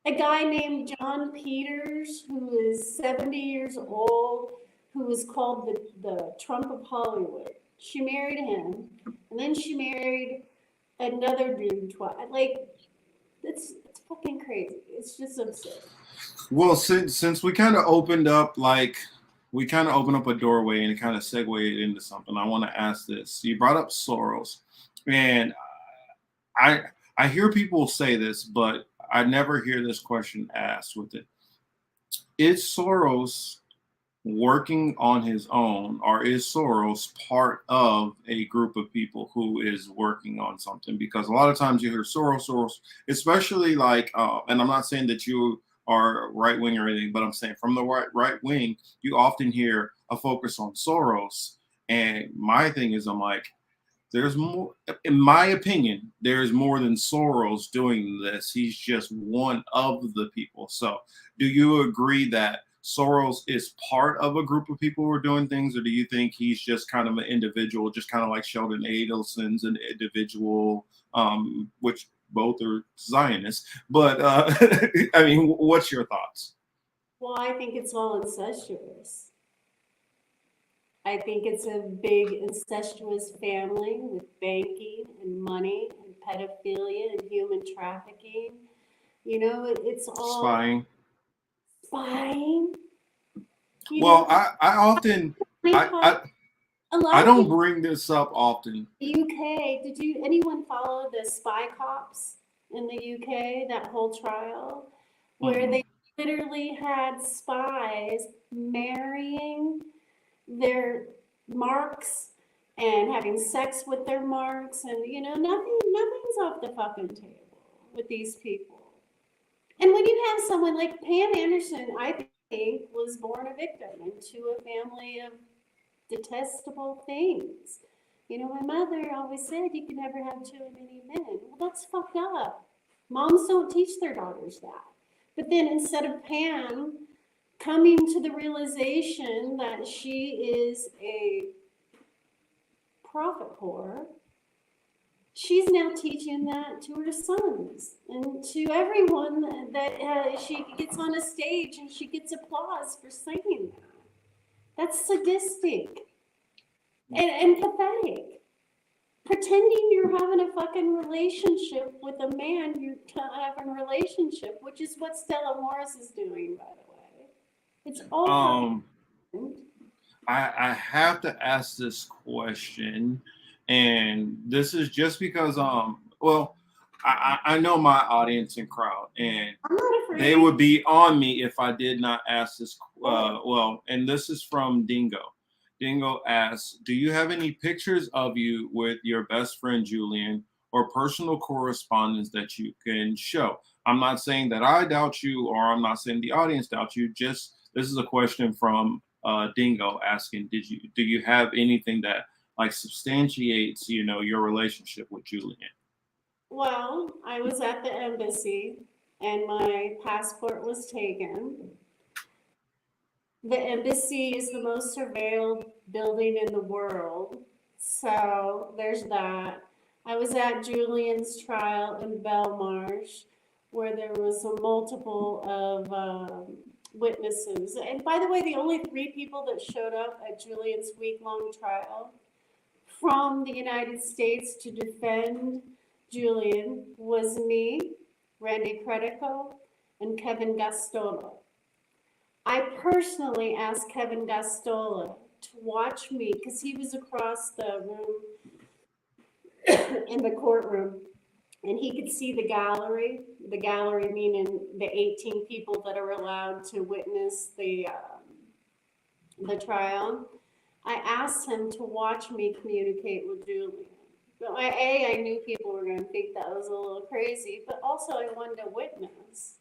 A guy named John Peters, who is 70 years old, who was called the Trump of Hollywood. She married him, and then she married another dude twice. Like, it's fucking crazy. It's just absurd. Well, since we kind of opened up like we kind of open up a doorway and kind of segue it into something. I want to ask this. You brought up Soros, and I I hear people say this, but I never hear this question asked with it. Is Soros working on his own, or is Soros part of a group of people who is working on something? Because a lot of times you hear Soros, especially like, and I'm not saying that you are right wing or anything, but I'm saying from the right wing, you often hear a focus on Soros. And my thing is, I'm like, there's more, in my opinion, there's more than Soros doing this. He's just one of the people. So, do you agree that Soros is part of a group of people who are doing things, or do you think he's just kind of an individual, just kind of like Sheldon Adelson's an individual, which both are Zionists? But I mean, what's your thoughts? Well, I think it's all incestuous. I think it's a big incestuous family with banking and money and pedophilia and human trafficking. You know, it's all Spying. spying. You Well, know, I often I, I a lot I of don't people bring this up often. in the UK, did you anyone follow the spy cops in the UK, that whole trial, where Mm-mm. they literally had spies marrying their marks and having sex with their marks, and you know, nothing's off the fucking table with these people. And when you have someone like Pam Anderson, I think was born a victim into a family of detestable things. You know, my mother always said you can never have too many men. Well, that's fucked up. Moms don't teach their daughters that. But then instead of Pam coming to the realization that she is a profit whore, she's now teaching that to her sons and to everyone that she gets on a stage and she gets applause for saying that. That's sadistic and pathetic. Pretending you're having a fucking relationship with a man you're having a relationship, which is what Stella Morris is doing, by the way. It's all Um, fucking. I have to ask this question, and this is just because well, I know my audience and crowd, and I'm not afraid. they would be on me if I did not ask this. Well, and this is from Dingo. Dingo asks, "Do you have any pictures of you with your best friend Julian, or personal correspondence that you can show?" I'm not saying that I doubt you, or I'm not saying the audience doubts you. Just this is a question from Dingo asking, do you have anything that like substantiates your relationship with Julian? Well, I was at the embassy and my passport was taken. The embassy is the most surveilled building in the world. So there's that. I was at Julian's trial in Belmarsh where there was a multiple of witnesses. And by the way, the only 3 people that showed up at Julian's week-long trial from the United States to defend Julian was me, Randy Credico, and Kevin Gastola. I personally asked Kevin Gastola to watch me because he was across the room in the courtroom and he could see the gallery meaning the 18 people that are allowed to witness the trial. I asked him to watch me communicate with Julian. But I knew people were going to think that was a little crazy, but also I wanted to witness.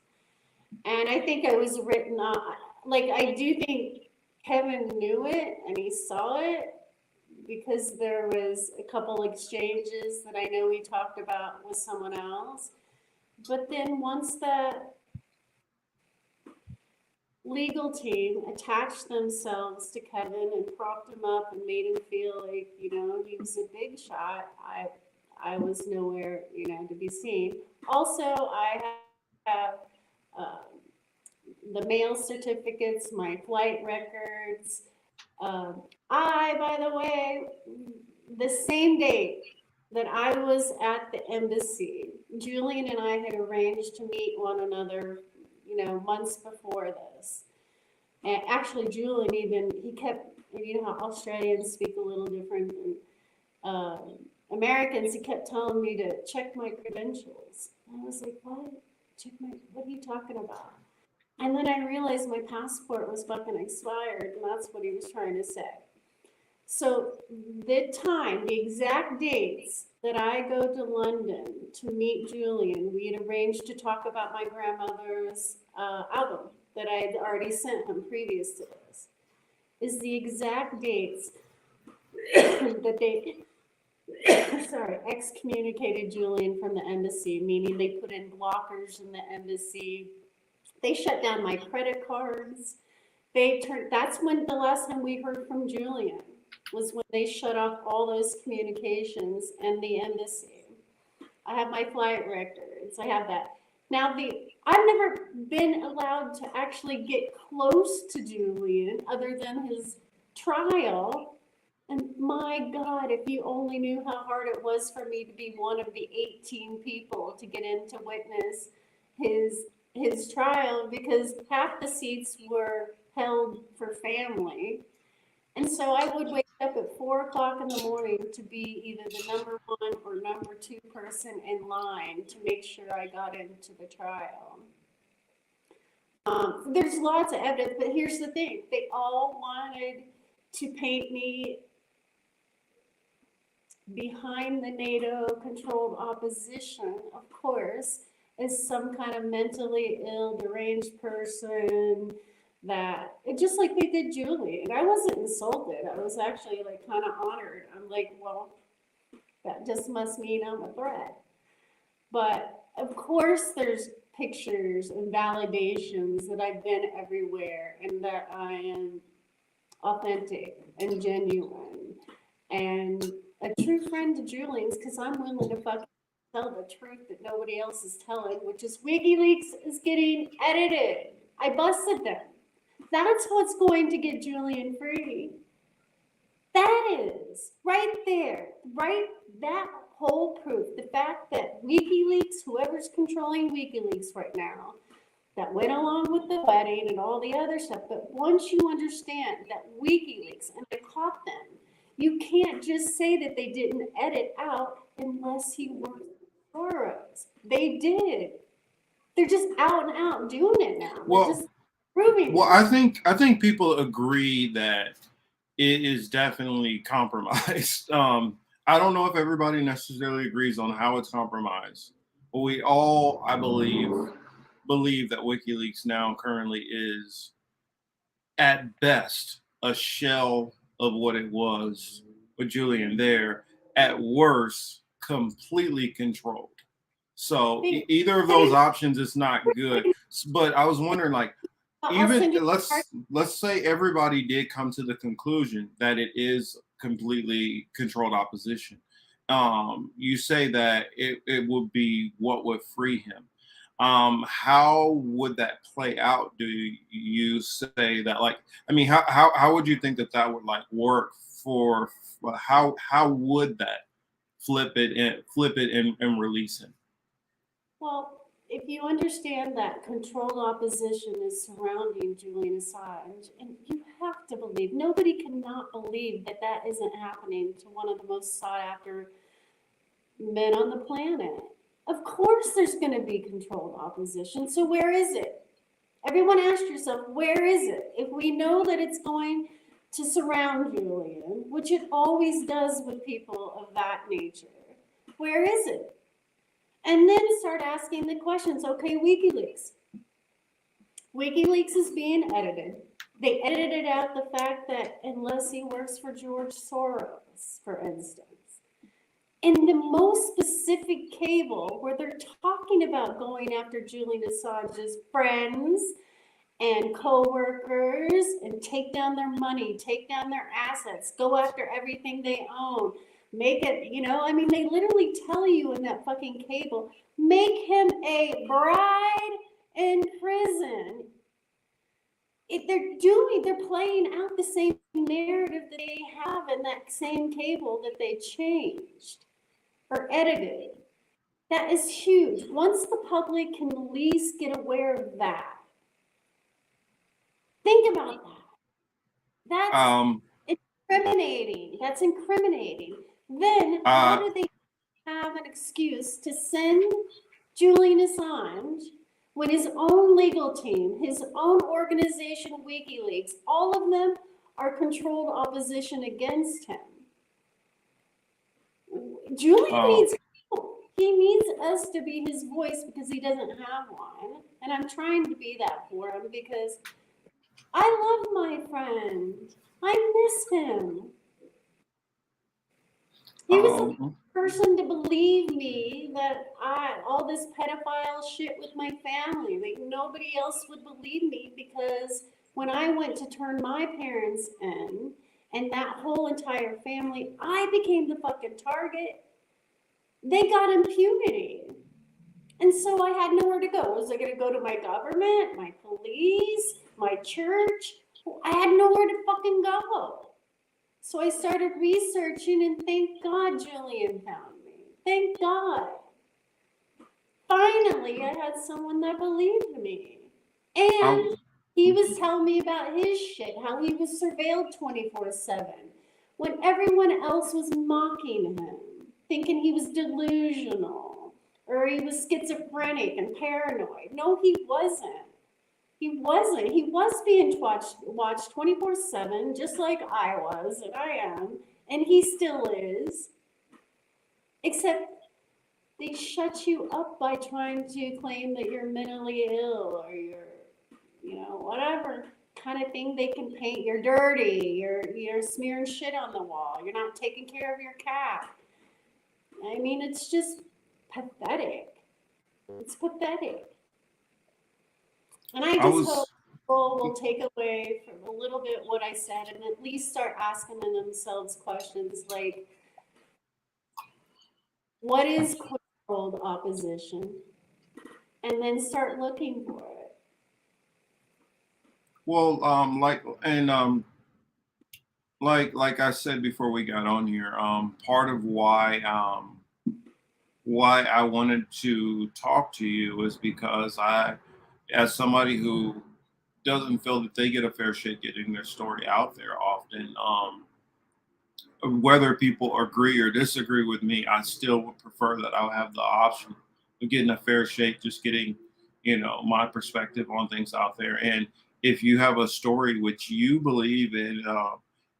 And I think I was written on, like, I do think Kevin knew it and he saw it because there was a couple exchanges that I know he talked about with someone else. But then once the legal team attached themselves to Kevin and propped him up and made him feel like, you know, he was a big shot, I was nowhere, you know, to be seen. Also, I have the mail certificates, my flight records. By the way, the same date that I was at the embassy, Julian and I had arranged to meet one another, you know, months before this. And actually, Julian even, he kept, you know how Australians speak a little different than Americans, he kept telling me to check my credentials. And I was like, what? What are you talking about? And then I realized my passport was fucking expired, and that's what he was trying to say. So the exact dates that I go to London to meet Julian, we had arranged to talk about my grandmother's album that I had already sent him previous to this, is the exact dates that they, sorry, excommunicated Julian from the embassy, meaning they put in blockers in the embassy. They shut down my credit cards. That's when the last time we heard from Julian was when they shut off all those communications and the embassy. I have my flight records. I have that. Now I've never been allowed to actually get close to Julian other than his trial. And my God, if you only knew how hard it was for me to be one of the 18 people to get in to witness his trial, because half the seats were held for family. And so I would wake up at 4 o'clock in the morning to be either the number 1 or number 2 person in line to make sure I got into the trial. There's lots of evidence, but here's the thing. They all wanted to paint me behind the NATO-controlled opposition, of course, as some kind of mentally ill, deranged person, that just like they did Julie. And I wasn't insulted. I was actually like kind of honored. I'm like, well, that just must mean I'm a threat. But of course there's pictures and validations that I've been everywhere and that I am authentic and genuine and a true friend to Julian's, because I'm willing to fucking tell the truth that nobody else is telling, which is WikiLeaks is getting edited. I busted them. That's what's going to get Julian free. That is right there, right? That whole proof, the fact that WikiLeaks, whoever's controlling WikiLeaks right now, that went along with the wedding and all the other stuff. But once you understand that WikiLeaks, and I caught them, you can't just say that they didn't edit out unless he worked with Soros. They did. They're just out and out doing it now. They're just proving well, it. I think people agree that it is definitely compromised. I don't know if everybody necessarily agrees on how it's compromised, but we all, I believe that WikiLeaks now currently is at best a shell of what it was with Julian there, at worst completely controlled. So either of those options is not good. But I was wondering, like, even let's say everybody did come to the conclusion that it is completely controlled opposition. You say that it would be what would free him. How would that play out? Do you say that, like, I mean, how would you think that would like work for how would that flip it and release him? Well, if you understand that controlled opposition is surrounding Julian Assange, and you have to believe, nobody cannot believe that that isn't happening to one of the most sought after men on the planet. Of course there's going to be controlled opposition. So where is it? Everyone ask yourself, where is it? If we know that it's going to surround Julian, which it always does with people of that nature, where is it? And then start asking the questions. Okay, WikiLeaks. WikiLeaks is being edited. They edited out the fact that unless he works for George Soros, for instance, in the most specific cable where they're talking about going after Julian Assange's friends and co-workers and take down their money, take down their assets, go after everything they own, make it, I mean, they literally tell you in that fucking cable, make him a bride in prison. They're playing out the same narrative that they have in that same cable that they changed or edited. That is huge. Once the public can at least get aware of that, Think about that. That's Um, incriminating. That's incriminating. Then uh, how do they have an excuse to send Julian Assange when his own legal team, his own organization, WikiLeaks, all of them are controlled opposition against him? Julian uh, needs help. He needs us to be his voice because he doesn't have one. And I'm trying to be that for him because I love my friend. I miss him. He was the um, person to believe me that all this pedophile shit with my family, like nobody else would believe me because when I went to turn my parents in and that whole entire family, I became the fucking target. They got impunity. And so I had nowhere to go. Was I going to go to my government, my police, my church? I had nowhere to fucking go. So I started researching, and thank God Julian found me. Thank God. Finally, I had someone that believed me. And he was telling me about his shit, how he was surveilled 24/7, when everyone else was mocking him, thinking he was delusional, or he was schizophrenic and paranoid. No, he wasn't. He wasn't. He was being watched 24/7, just like I was, and I am, and he still is. Except they shut you up by trying to claim that you're mentally ill or you're, whatever kind of thing they can paint. You're dirty. You're smearing shit on the wall. You're not taking care of your cat. I mean, it's just pathetic. It's pathetic. And I I just was, hope people will take away from a little bit what I said and at least start asking themselves questions like, what is controlled opposition? And then start looking for it. well, like I said before we got on here, part of why I wanted to talk to you is because as somebody who doesn't feel that they get a fair shake getting their story out there often, whether people agree or disagree with me, I still would prefer that I'll have the option of getting a fair shake, just getting, my perspective on things out there. And if you have a story which you believe in,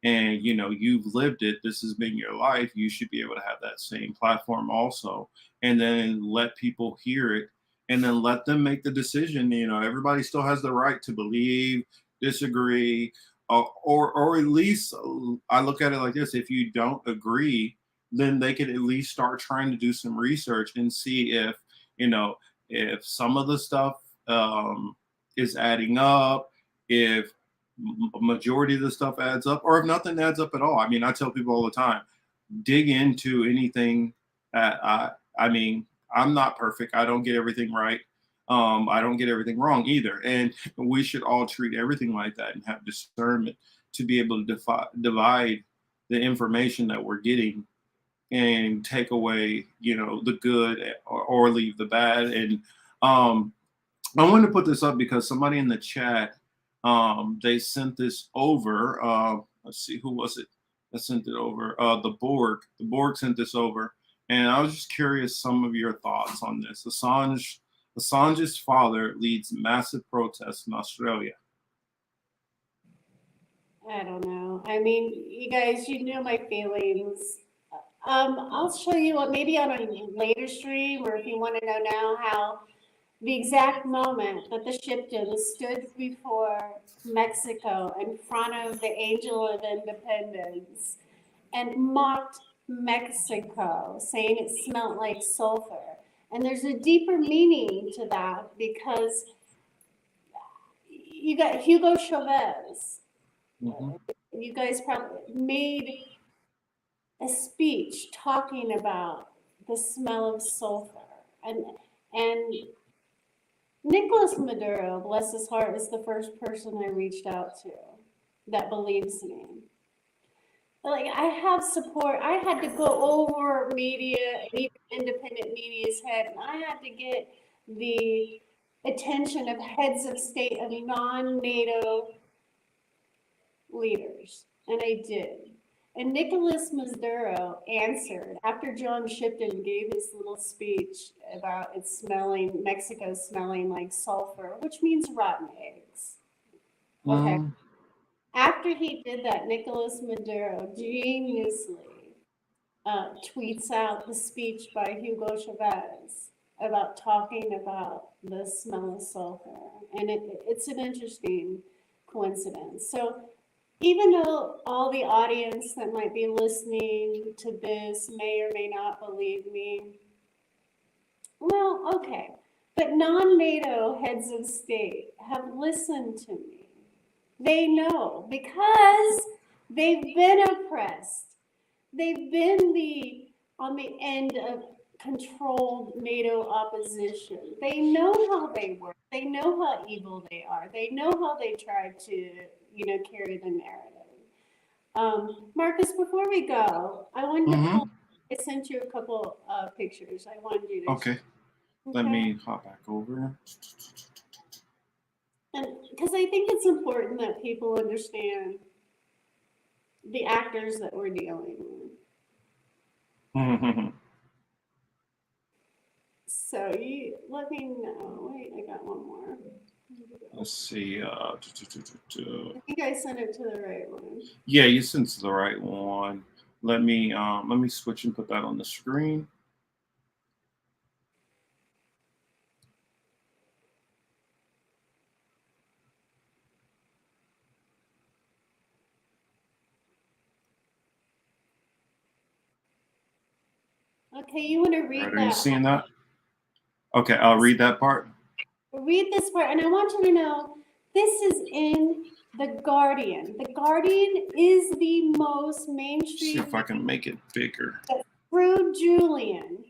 and you've lived it, this has been your life, you should be able to have that same platform also, and then let people hear it, and then let them make the decision. Everybody still has the right to believe, disagree, or at least I look at it like this: if you don't agree, then they could at least start trying to do some research and see if some of the stuff is adding up, if majority of the stuff adds up, or if nothing adds up at all. I mean, I tell people all the time, dig into anything. I mean, I'm not perfect. I don't get everything right. I don't get everything wrong either. And we should all treat everything like that and have discernment to be able to divide the information that we're getting and take away, the good, or leave the bad. And I wanted to put this up because somebody in the chat, they sent this over. Let's see, who was it that sent it over? The Borg. The Borg sent this over. And I was just curious some of your thoughts on this. Assange's father leads massive protests in Australia. I don't know. I mean, you guys, you know my feelings. I'll show you what maybe on a later stream, or if you want to know now, how the exact moment that the ship stood before Mexico in front of the Angel of Independence and mocked Mexico, saying it smelled like sulfur. And there's a deeper meaning to that because you got Hugo Chavez. Mm-hmm. You guys probably made a speech talking about the smell of sulfur. And Nicolas Maduro, bless his heart, is the first person I reached out to that believes me. Like, I have support. I had to go over media and even independent media's head, and I had to get the attention of heads of state of non-NATO leaders, and I did. And Nicolas Maduro answered after John Shipton gave his little speech about Mexico smelling like sulfur, which means rotten eggs. Okay. Mm. After he did that, Nicolas Maduro geniusly tweets out the speech by Hugo Chavez about talking about the smell of sulfur. And it's an interesting coincidence. So even though all the audience that might be listening to this may or may not believe me, well, okay. But non-NATO heads of state have listened to me. They know because they've been oppressed. They've been on the end of controlled NATO opposition. They know how they work. They know how evil they are. They know how they try to, carry the narrative. Marcus, before we go, I wanted to Mhm. I sent you a couple pictures. I wanted you to. Okay. Let me hop back over. And because I think it's important that people understand the actors that we're dealing with. Mhm. So you let me know. Wait, I got one more. Let's see. I think I sent it to the right one. Yeah, you sent to the right one. Let me switch and put that on the screen. Okay, you want to read Right, that? are you seeing that? Okay, I'll read that part. Read this part, and I want you to know this is in The Guardian. The Guardian is the most mainstream. See if I can make it bigger. Through Julian,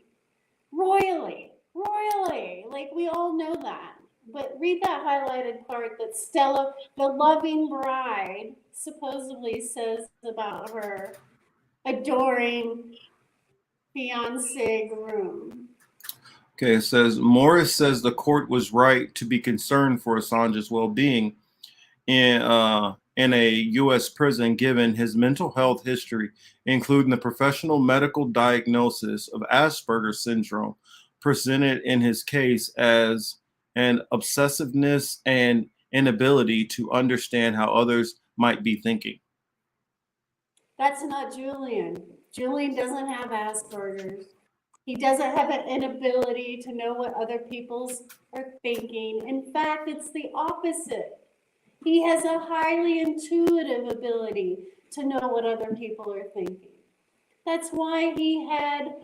royally, like we all know that. But read that highlighted part that Stella, the loving bride, supposedly says about her adoring fiance groom. Okay, it says Morris says the court was right to be concerned for Assange's well-being in a U.S. prison, given his mental health history, including the professional medical diagnosis of Asperger's syndrome, presented in his case as an obsessiveness and inability to understand how others might be thinking. That's not Julian. Julian doesn't have Asperger's. He doesn't have an inability to know what other people are thinking. In fact, it's the opposite. He has a highly intuitive ability to know what other people are thinking. That's why he had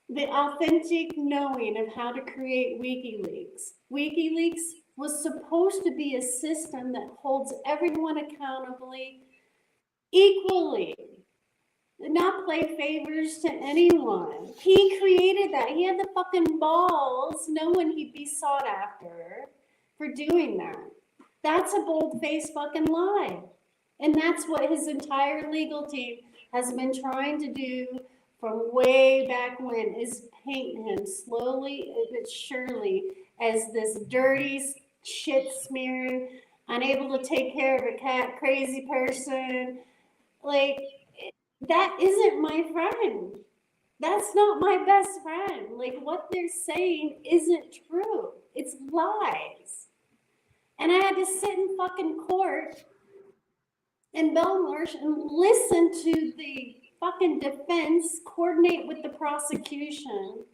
the authentic knowing of how to create WikiLeaks. WikiLeaks was supposed to be a system that holds everyone accountably equally, not play favors to anyone. He created that. He had the fucking balls knowing he'd be sought after for doing that. That's a bold-faced fucking lie. And that's what his entire legal team has been trying to do from way back when, is paint him slowly but surely as this dirty, shit-smearing, unable to take care of a cat, crazy person. Like, that isn't my friend. That's not my best friend. Like, what they're saying isn't true. It's lies. And I had to sit in fucking court in Belmarsh and listen to the fucking defense coordinate with the prosecution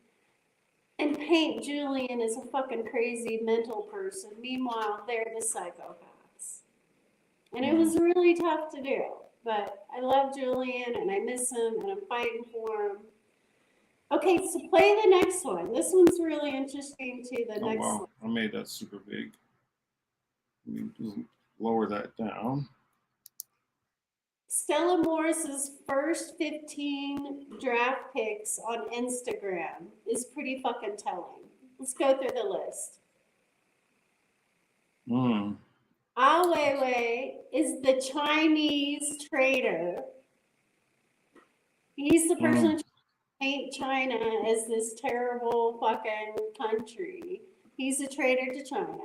and paint Julian as a fucking crazy mental person. Meanwhile, they're the psychopaths. And it was really tough to do. But I love Julian and I miss him and I'm fighting for him. Okay, so play the next one. This one's really interesting too. The next one. I made that super big. Let me just lower that down. Stella Morris's first 15 draft picks on Instagram is pretty fucking telling. Let's go through the list. Ai Weiwei is the Chinese traitor. He's the person who paint China as this terrible fucking country. He's a traitor to China.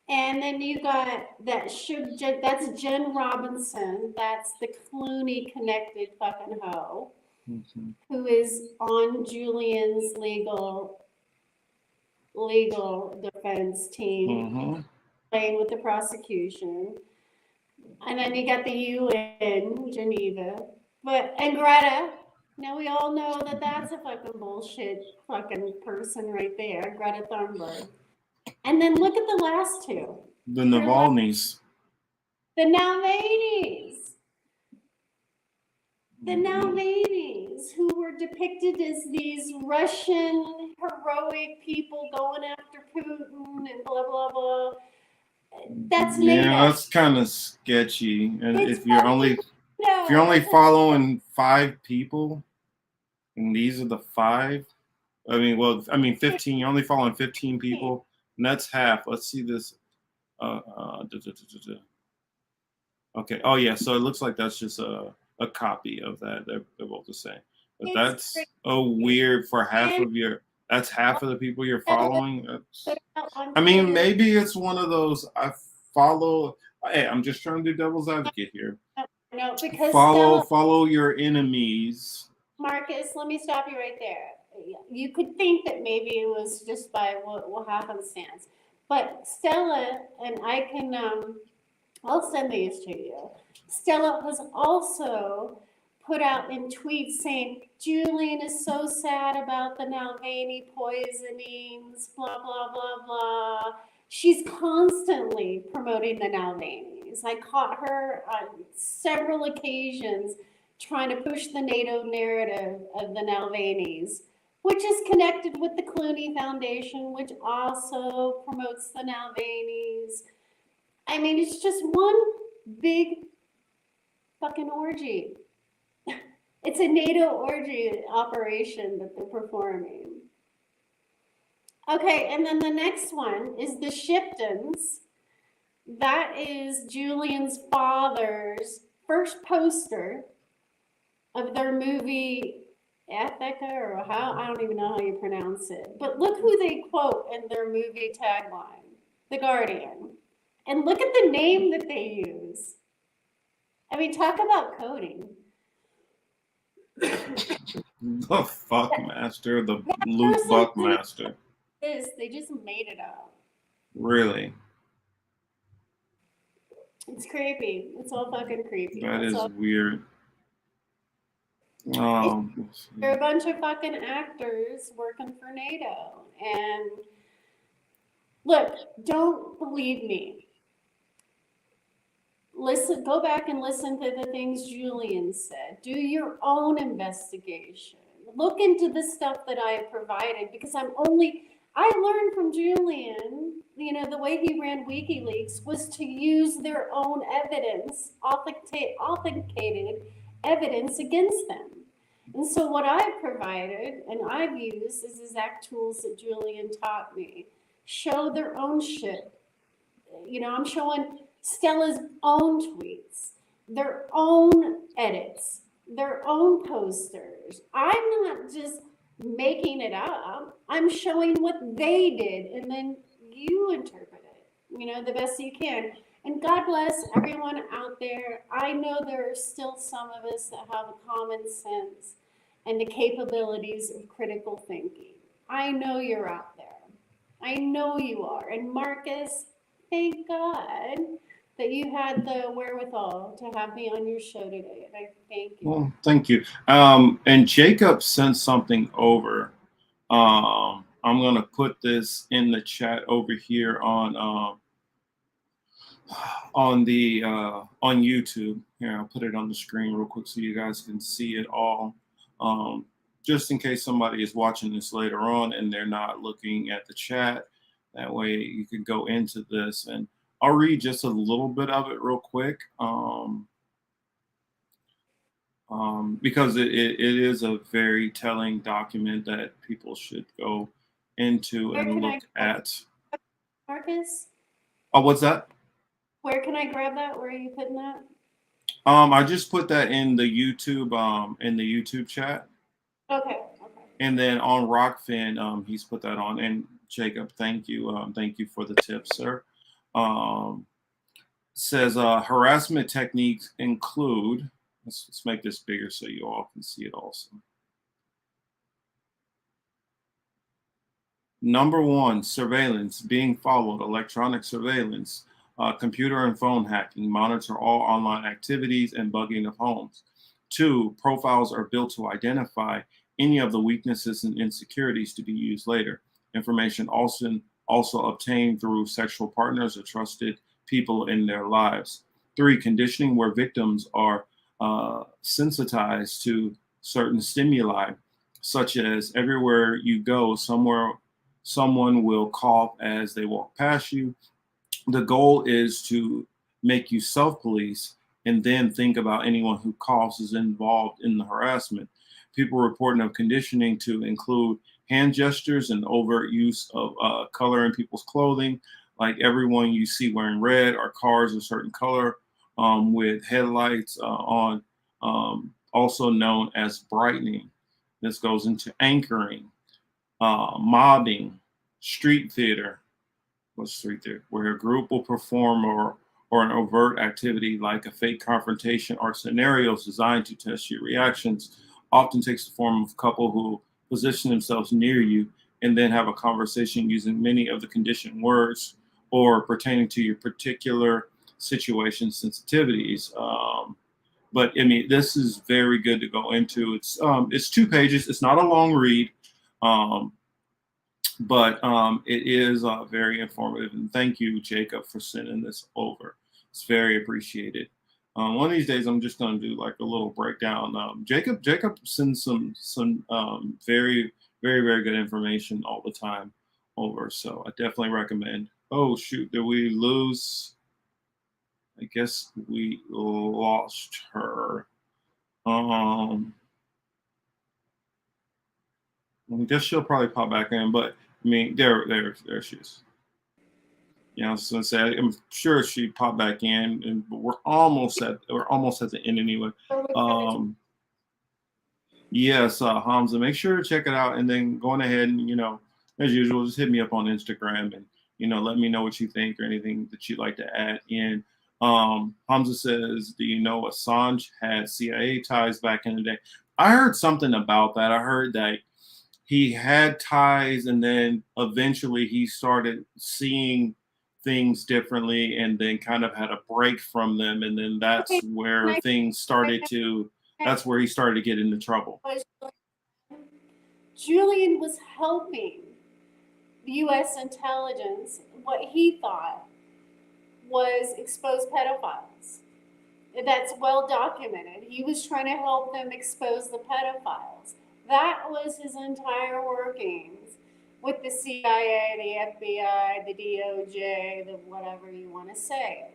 And then you got that's Jen Robinson. That's the Clooney connected fucking hoe who is on Julian's legal defense team, Mm-hmm. playing with the prosecution. And then you got the UN, Geneva. And Greta. Now we all know that that's a fucking bullshit fucking person right there, Greta Thunberg. And then look at the last two. The Navalny's. The Nalvanis. The Nalvanis, who were depicted as these Russian heroic people going after Putin and blah, blah, blah. That's Yeah, NATO. that's kind of sketchy. And It's if you're only No, if you're only following 5 people, and these are the 5, I mean 15. You're only following 15 people, and that's half. Let's see this. Okay. Oh yeah. So it looks like that's just a copy of that. They're both the same. But It's that's crazy. weird for half And- of your. That's half of the people you're following. Put out on I mean, Twitter. maybe it's one of those. I follow. Hey, I'm just trying to do devil's advocate here. No, because Follow your enemies. Marcus, let me stop you right there. You could think that maybe it was just by what happenstance, but Stella, and I can, I'll send these to you. Stella has also put out in tweets saying Julian is so sad about the Nalvani poisonings, blah blah blah blah. She's constantly promoting the Nalvanis. I caught her on several occasions trying to push the NATO narrative of the Nalvanis, which is connected with the Clooney Foundation, which also promotes the Nalvanis. I mean, it's just one big fucking orgy. It's a NATO orgy operation that they're performing. Okay, and then the next one is the Shiptons. That is Julian's father's first poster of their movie Ethica, or how, I don't even know how you pronounce it. But look who they quote in their movie tagline, The Guardian. And look at the name that they use. I mean, talk about coding. The Fuckmaster, the Luke Buckmaster. They just made it up. Really? It's creepy. It's all fucking creepy. That It's is all, weird. they're a bunch of fucking actors working for NATO. And look, don't believe me. Listen, go back and listen to the things Julian said. Do your own investigation. Look into the stuff that I have provided because I learned from Julian, the way he ran WikiLeaks was to use their own evidence, authenticated evidence against them. And so what I've provided and I've used is exact tools that Julian taught me. Show their own shit. I'm showing Stella's own tweets, their own edits, their own posters. I'm not just making it up. I'm showing what they did, and then you interpret it, the best you can. And God bless everyone out there. I know there are still some of us that have a common sense and the capabilities of critical thinking. I know you're out there. I know you are. And Marcus, thank God that you had the wherewithal to have me on your show today. And I thank you. Well, thank you. And Jacob sent something over. I'm gonna put this in the chat over here on YouTube. Here, I'll put it on the screen real quick so you guys can see it all. Just in case somebody is watching this later on and they're not looking at the chat, that way you can go into this, and I'll read just a little bit of it real quick. Because it is a very telling document that people should go into and look at. Marcus, Oh, what's that? where can I grab that? Where are you putting that? I just put that in the YouTube chat. Okay. And then on Rockfin, he's put that on. And Jacob, thank you for the tip, sir. Um, says harassment techniques include, let's make this bigger so you all can see it also. Number one, surveillance, being followed, electronic surveillance, computer and phone hacking, monitor all online activities and bugging of homes. Two, profiles are built to identify any of the weaknesses and insecurities to be used later. Information also obtained through sexual partners or trusted people in their lives. Three, conditioning where victims are sensitized to certain stimuli, such as everywhere you go, someone will cough as they walk past you. The goal is to make you self-police and then think about anyone who coughs is involved in the harassment. People reporting of conditioning to include hand gestures and overt use of color in people's clothing, like everyone you see wearing red or cars a certain color with headlights on, also known as brightening. This goes into anchoring, mobbing, street theater. What's street theater? Where a group will perform or an overt activity like a fake confrontation or scenarios designed to test your reactions. Often takes the form of a couple who position themselves near you and then have a conversation using many of the conditioned words or pertaining to your particular situation sensitivities. But I mean, this is very good to go into. It's 2 pages. It's not a long read. But it is very informative. And thank you, Jacob, for sending this over. It's very appreciated. One of these days, I'm just going to do like a little breakdown. Jacob sends some very, very, very good information all the time over. So I definitely recommend. Oh, shoot, did we lose? I guess we lost her. I guess she'll probably pop back in, but I mean, there she is. You know, so say I'm sure she popped back in, and but we're almost at the end anyway. Yes, Hamza, make sure to check it out, and then going ahead and as usual, just hit me up on Instagram and let me know what you think or anything that you'd like to add in. Hamza says, "Do you know Assange had CIA ties back in the day?" I heard something about that. I heard that he had ties and then eventually he started seeing things differently and then kind of had a break from them, and then that's where things started to that's where he started to get into trouble. Julian was helping the U.S. intelligence, what he thought was expose pedophiles. That's well documented. He was trying to help them expose the pedophiles. That was his entire workings with the CIA, the FBI, the DOJ, the whatever you want to say.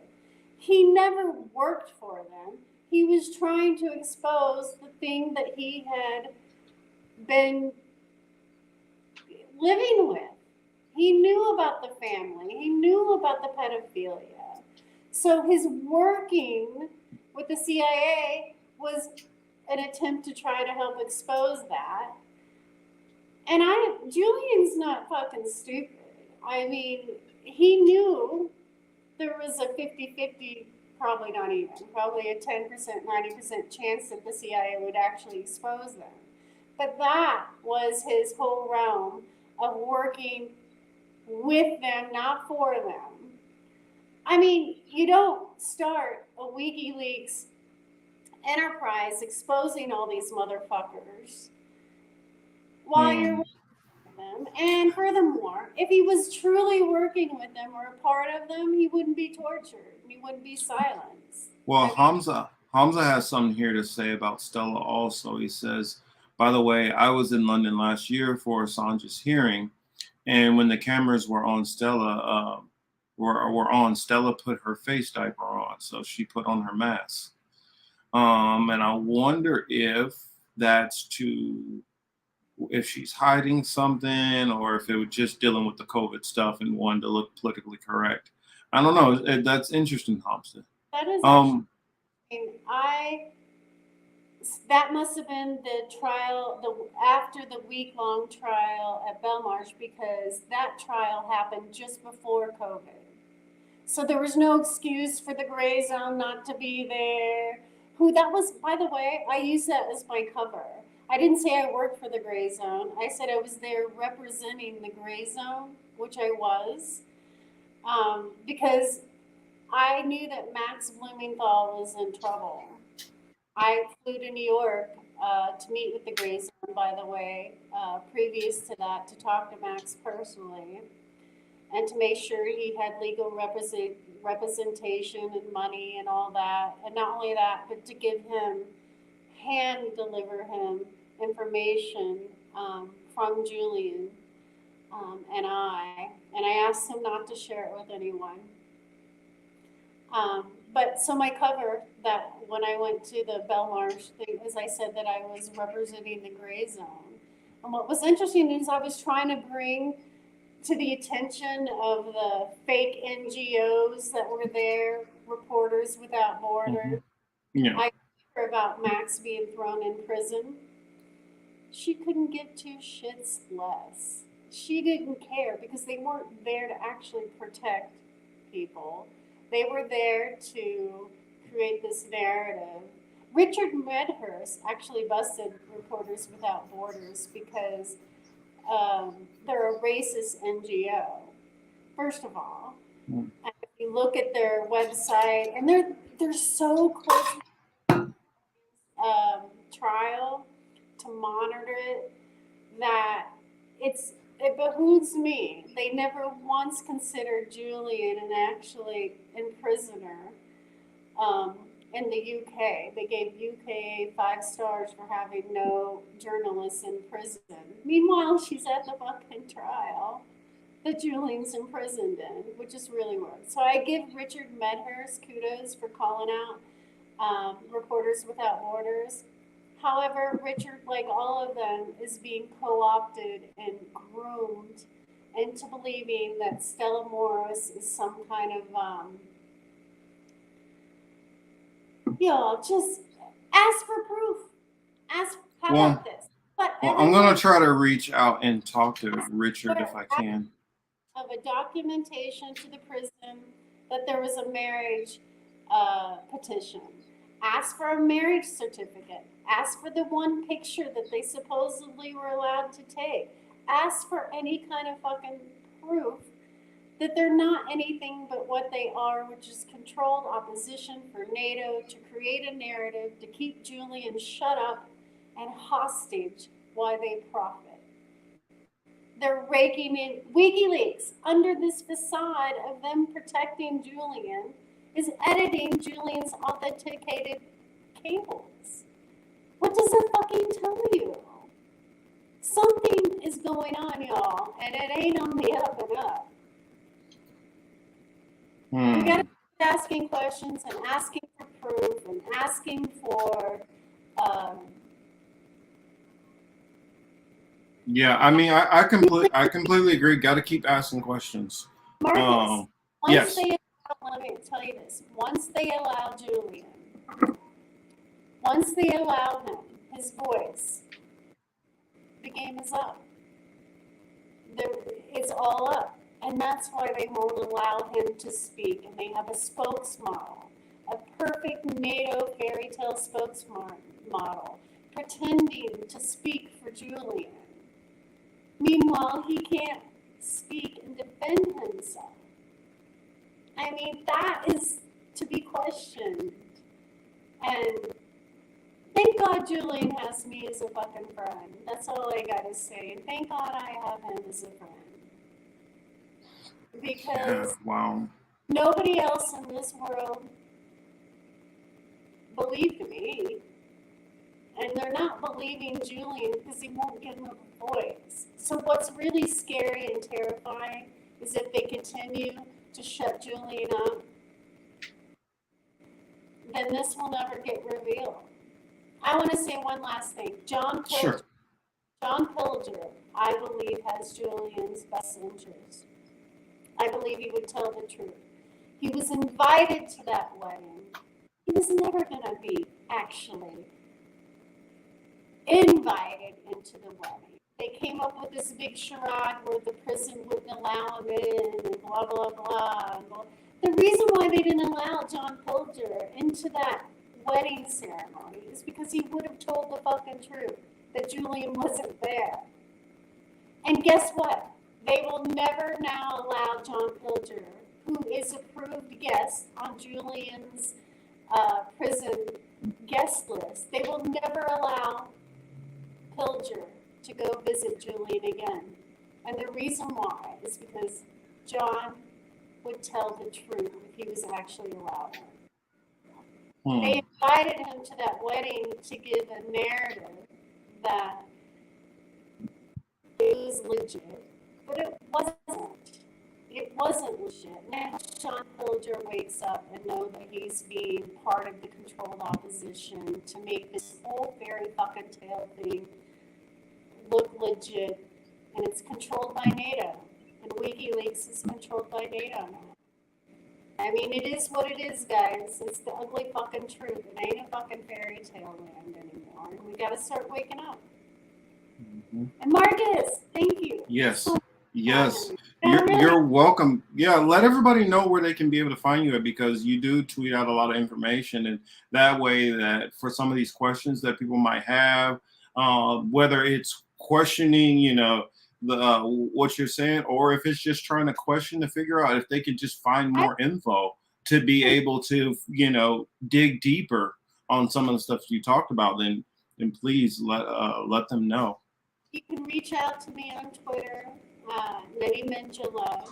He never worked for them. He was trying to expose the thing that he had been living with. He knew about the family. He knew about the pedophilia. So his working with the CIA was an attempt to try to help expose that. And Julian's not fucking stupid. I mean, he knew there was a 50-50, probably not even, probably a 10%, 90% chance that the CIA would actually expose them. But that was his whole realm of working with them, not for them. I mean, you don't start a WikiLeaks enterprise exposing all these motherfuckers while you're working with them. And furthermore, if he was truly working with them or a part of them, he wouldn't be tortured. He wouldn't be silenced. Well, Hamza has something here to say about Stella also. He says, by the way, I was in London last year for Assange's hearing, and when the cameras were on Stella, Stella put her face diaper on, so she put on her mask. And I wonder if if she's hiding something or if it was just dealing with the COVID stuff and wanted to look politically correct. I don't know. That's interesting, Hamza. That is actually, that must have been the trial, after the week-long trial at Belmarsh, because that trial happened just before COVID. So there was no excuse for the gray zone not to be there. Who that was, by the way, I used that as my cover. I didn't say I worked for the gray zone. I said I was there representing the gray zone, which I was, because I knew that Max Blumenthal was in trouble. I flew to New York to meet with the gray zone, by the way, previous to that, to talk to Max personally and to make sure he had legal representation and money and all that. And not only that, but to give him, hand deliver him information from Julian and I asked him not to share it with anyone. But so my cover that when I went to the Belmarsh thing is I said that I was representing the gray zone. And what was interesting is I was trying to bring to the attention of the fake NGOs that were there, Reporters Without Borders. Yeah. I heard about Max being thrown in prison. She couldn't give two shits less. She didn't care because they weren't there to actually protect people. They were there to create this narrative. Richard Medhurst actually busted Reporters Without Borders because they're a racist NGO, first of all. And if you look at their website, and they're so close to trial to monitor it that it behooves me. They never once considered Julian an actually in prisoner in the UK. They gave UK 5 stars for having no journalists in prison. Meanwhile, she's at the fucking trial that Julian's imprisoned in, which is really weird. So I give Richard Medhurst kudos for calling out Reporters Without Borders. However, Richard, like all of them, is being co-opted and groomed into believing that Stella Morris is some kind of, just ask for proof. How about this? But I'm going to try to reach out and talk to Richard if I can. Of a documentation to the prison that there was a marriage petition. Ask for a marriage certificate. Ask for the one picture that they supposedly were allowed to take. Ask for any kind of fucking proof that they're not anything but what they are, which is controlled opposition for NATO to create a narrative to keep Julian shut up and hostage while they profit. They're raking in WikiLeaks under this facade of them protecting Julian is editing Julian's authenticated cables. What does it fucking tell you? Something is going on, y'all, and it ain't on the up and up. You gotta keep asking questions and asking for proof and asking for yeah, I mean, I completely agree. Got to keep asking questions. Marcus, yes. Let me tell you this. Once they allow Julian, once they allow him, his voice, the game is up. It's all up. And that's why they won't allow him to speak. And they have a spokesmodel, a perfect NATO fairy tale spokesmodel, pretending to speak for Julian. Meanwhile, he can't speak and defend himself. I mean, that is to be questioned. And thank God Julian has me as a fucking friend. That's all I gotta say. And thank God I have him as a friend. Because nobody else in this world believed me. And they're not believing Julian because he won't give them a voice. So what's really scary and terrifying is if they continue to shut Julian up, then this will never get revealed. I want to say one last thing. John Pillager, I believe, has Julian's best interest. I believe he would tell the truth. He was invited to that wedding. He was never going to be actually invited into the wedding. They came up with this big charade where the prison wouldn't allow him in and blah, blah, blah. The reason why they didn't allow John Pilger into that wedding ceremony is because he would have told the fucking truth that Julian wasn't there. And guess what? They will never now allow John Pilger, who is approved guest on Julian's prison guest list, they will never allow Pilger to go visit Julian again. And the reason why is because John would tell the truth if he was actually allowed. They invited him to that wedding to give a narrative that it was legit, but it wasn't. It wasn't legit. Now John Pilger wakes up and knows that he's being part of the controlled opposition to make this whole fairy fucking tale thing look legit, and it's controlled by NATO. And WikiLeaks is controlled by NATO now. I mean, it is what it is, guys. It's the ugly fucking truth. It ain't a fucking fairy tale land anymore. And we gotta start waking up. Mm-hmm. And Marcus, thank you. Yes. Yes. You're welcome. Yeah, let everybody know where they can be able to find you at, because you do tweet out a lot of information, and that way that for some of these questions that people might have, whether it's questioning, you know, the what you're saying, or if it's just trying to question to figure out if they could just find more info to be able to, you know, dig deeper on some of the stuff you talked about, then please let them know. You can reach out to me on Twitter, MiniNinjaLove,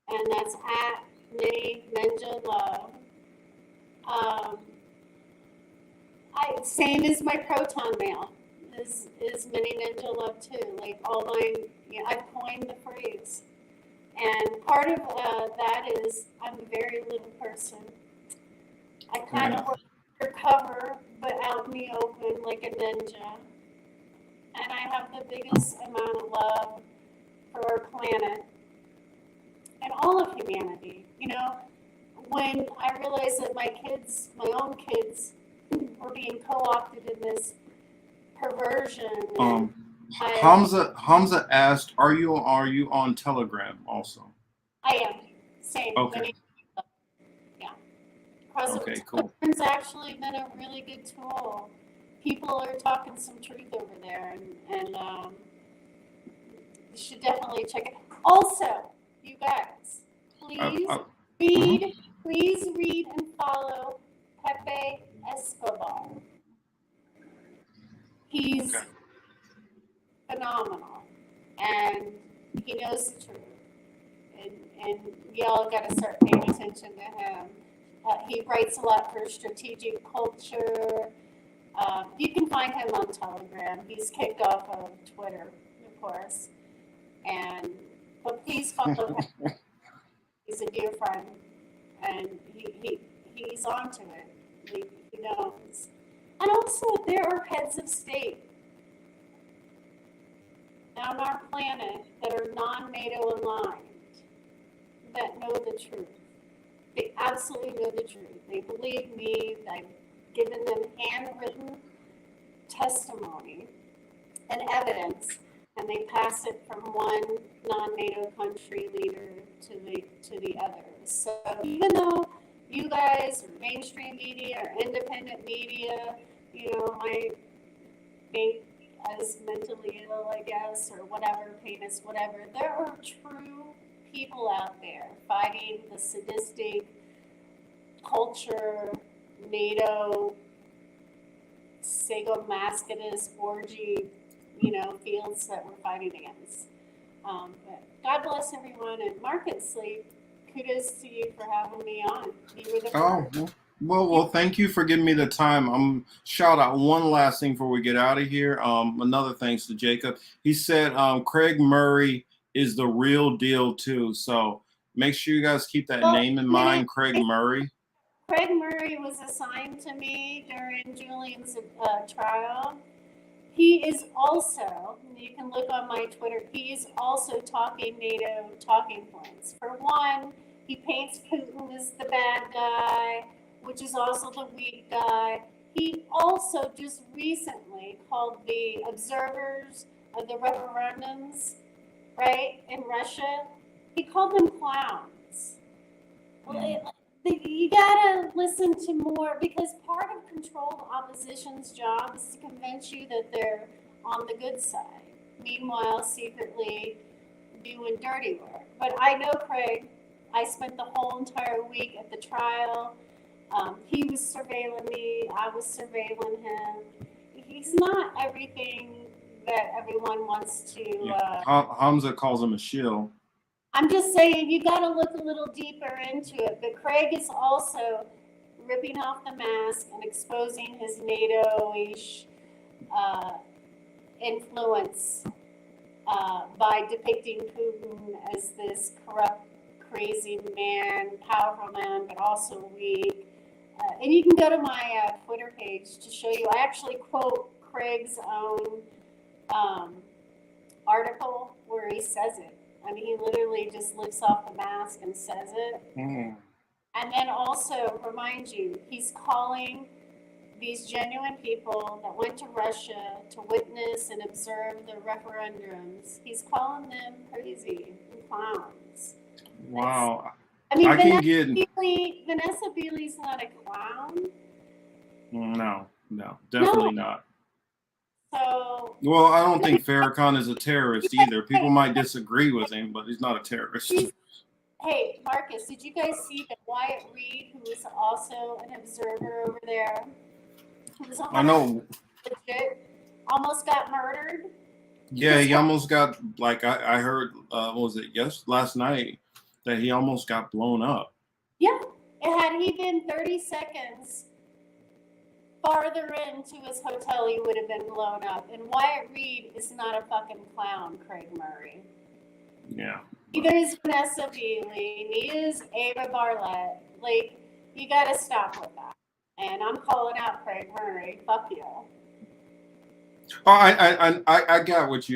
and that's at MiniNinjaLove. Same as my Proton Mail is MiniNinjaLove too. Like all my, you know, I've coined the phrase, and part of that is I'm a very little person. I kind of work undercover, but out in the open like a ninja. And I have the biggest amount of love for our planet and all of humanity. You know, when I realized that my kids, my own kids, were being co-opted in this perversion. Hamza asked, "Are you on Telegram also?" I am. Same. Okay. Yeah. Okay. Cool. It's actually been a really good tool. People are talking some truth over there, and you should definitely check it. Also, you guys, please read and follow Pepe Escobar. He's phenomenal, and he knows the truth, and y'all got to start paying attention to him. He writes a lot for Strategic Culture. You can find him on Telegram. He's kicked off of Twitter, of course. But please follow him. He's a dear friend, and he's onto it. He knows. And also, there are heads of state on our planet that are non-NATO aligned that know the truth. They absolutely know the truth. They believe me. I've given them handwritten testimony and evidence, and they pass it from one non-NATO country leader to the other. So even though you guys are mainstream media or independent media, you know, might think as mentally ill, I guess, or whatever, famous, whatever, there are true people out there fighting the sadistic culture, NATO, sadomasochistic orgy, you know, fields that we're fighting against. But God bless everyone, and Marcus, kudos to you for having me on. You were the first. Well, thank you for giving me the time. Shout out one last thing before we get out of here. Another thanks to Jacob. He said Craig Murray is the real deal too. So make sure you guys keep that name in mind, Craig Murray. Craig Murray was assigned to me during Julian's trial. He is also, you can look on my Twitter, he is also talking NATO talking points. For one, he paints Putin as the bad guy, which is also the weak guy. He also just recently called the observers of the referendums, right, in Russia, he called them clowns. You gotta listen to more, because part of controlled opposition's job is to convince you that they're on the good side. Meanwhile, secretly doing dirty work. But I know Craig. I spent the whole entire week at the trial. He was surveilling me. I was surveilling him. He's not everything that everyone wants to. Yeah. Hamza calls him a shill. I'm just saying, you got to look a little deeper into it. But Craig is also ripping off the mask and exposing his NATO-ish influence by depicting Putin as this corrupt, crazy man, powerful man, but also weak. And you can go to my Twitter page to show you. I actually quote Craig's own article where he says it. I mean, he literally just lifts off the mask and says it. Mm. And then also remind you, he's calling these genuine people that went to Russia to witness and observe the referendums. He's calling them crazy and clowns. Wow. I mean, Vanessa Beeley's not a clown. No, definitely not. So. Well, I don't think Farrakhan is a terrorist either. People might disagree with him, but he's not a terrorist. Hey, Marcus, did you guys see that Wyatt Reed, who was also an observer over there, who was I know. Legit, almost got murdered? Yeah, he almost got, like, I heard, what was it, last night, that he almost got blown up. Yeah, had he been 30 seconds farther into his hotel, he would have been blown up. And Wyatt Reed is not a fucking clown, Craig Murray. Yeah. Neither is Vanessa Beeley, neither is Ava Bartlett. Like, you gotta stop with that. And I'm calling out Craig Murray. Fuck you. Oh, I got what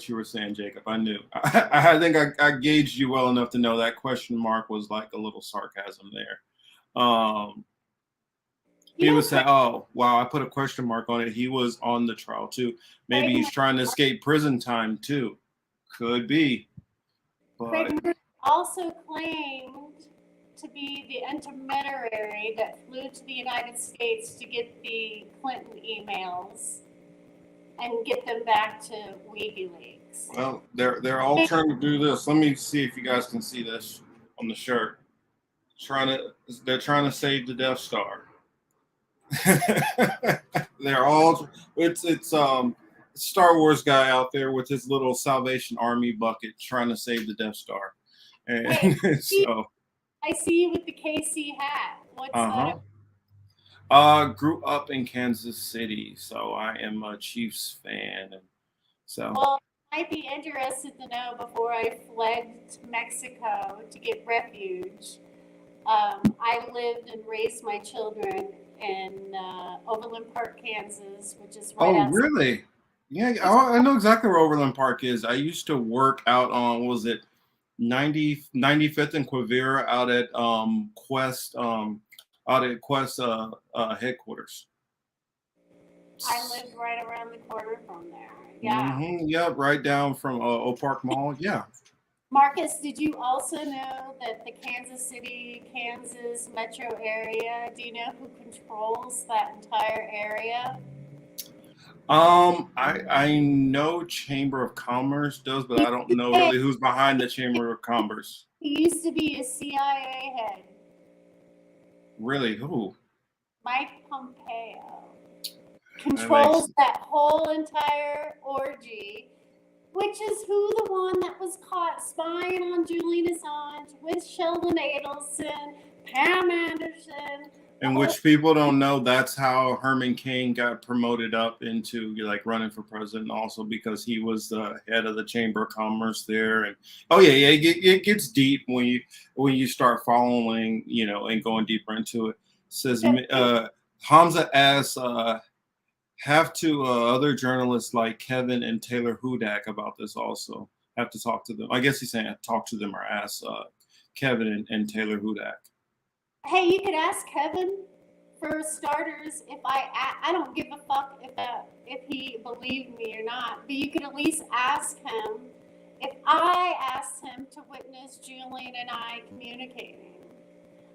you were saying, Jacob. I knew. I think I gauged you well enough to know that question mark was like a little sarcasm there. He was saying, "Oh, wow, I put a question mark on it. He was on the trial too. Maybe he's trying to escape prison time too. Could be." But Craig Murray also claimed to be the intermediary that flew to the United States to get the Clinton emails and get them back to WikiLeaks. well, they're all trying to do this. Let me see if you guys can see this on the shirt. They're trying to save the Death Star. They're all it's Star Wars guy out there with his little Salvation Army bucket trying to save the Death Star. And Hey, so I see you with the KC hat. What's that? Grew up in Kansas City, so I am a Chiefs fan. And so Well, I'd be interested to know, before I fled to Mexico to get refuge, I lived and raised my children in Overland Park, Kansas, which is right outside. really? Yeah, I know exactly where Overland Park is. I used to work out on, what was it, 95th and Quivira out at Quest headquarters. I lived right around the corner from there. Yeah. Mm-hmm, yep, right down from Oak Park Mall. Yeah. Marcus, did you also know that the Kansas City, Kansas metro area, do you know who controls that entire area? I know Chamber of Commerce does, but I don't know really who's behind the Chamber of Commerce. He used to be a CIA head, Really? Who? Mike Pompeo. Controls that whole entire orgy, which is who the one that was caught spying on Julian Assange with Sheldon Adelson, Pam Anderson. And which people don't know, that's how Herman Cain got promoted up into like running for president, also because he was the head of the Chamber of Commerce there. And it gets deep when you start following, and going deeper into it. It says Hamza asks have to other journalists like Kevin and Taylor Hudak about this also. Have to talk to them. I guess he's saying talk to them or ask Kevin and Taylor Hudak. Hey, you could ask Kevin, for starters. If I don't give a fuck if he believed me or not, but you could at least ask him if I asked him to witness Julian and I communicating.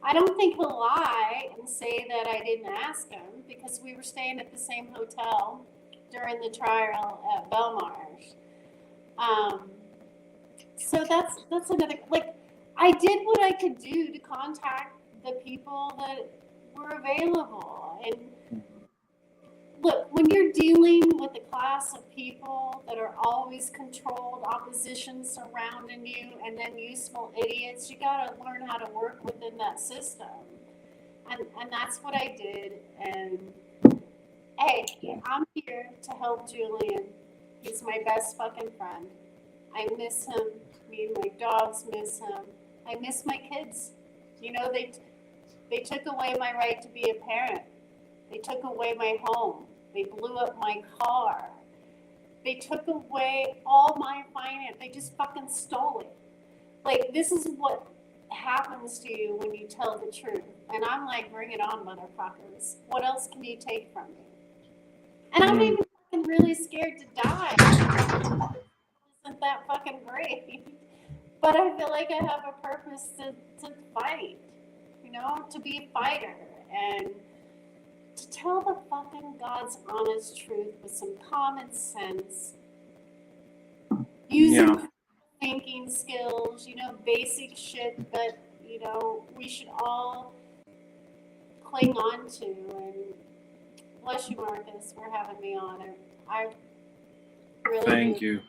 I don't think he'll lie and say that I didn't ask him because we were staying at the same hotel during the trial at Belmarsh. So that's another, like, I did what I could do to contact the people that were available. And look, when you're dealing with a class of people that are always controlled, opposition surrounding you, and then useful idiots, you gotta learn how to work within that system. And that's what I did. And hey, I'm here to help Julian. He's my best fucking friend. I miss him. Me and my dogs miss him. I miss my kids. You know, they took away my right to be a parent. They took away my home. They blew up my car. They took away all my finance. They just fucking stole it. Like, this is what happens to you when you tell the truth. And I'm like, bring it on, motherfuckers. What else can you take from me? And I'm even fucking really scared to die. Isn't that fucking great? But I feel like I have a purpose to fight, you know, to be a fighter and to tell the fucking God's honest truth with some common sense, using thinking skills, you know, basic shit that, you know, we should all cling on to. And bless you, Marcus, for having me on. I really Thank you.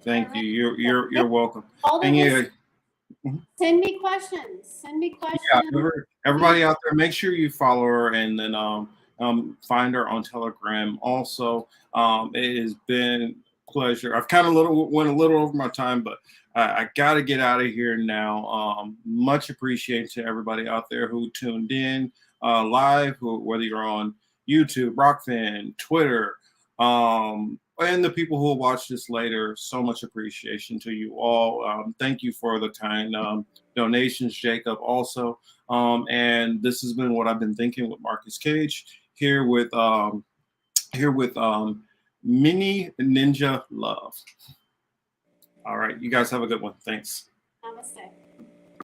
Thank you. You're welcome. All And yeah, send me questions. Send me questions. Yeah, everybody out there, make sure you follow her and then find her on Telegram. Also, it has been a pleasure. I've kind of went a little over my time, but I got to get out of here now. Much appreciated to everybody out there who tuned in live, whether you're on YouTube, Rockfin, Twitter, and the people who will watch this later. So much appreciation to you all. Thank you for the kind donations, Jacob, also. And this has been What I've Been Thinking with Marcus Cage here with Mini Ninja Love. All right, you guys have a good one. Thanks. Namaste.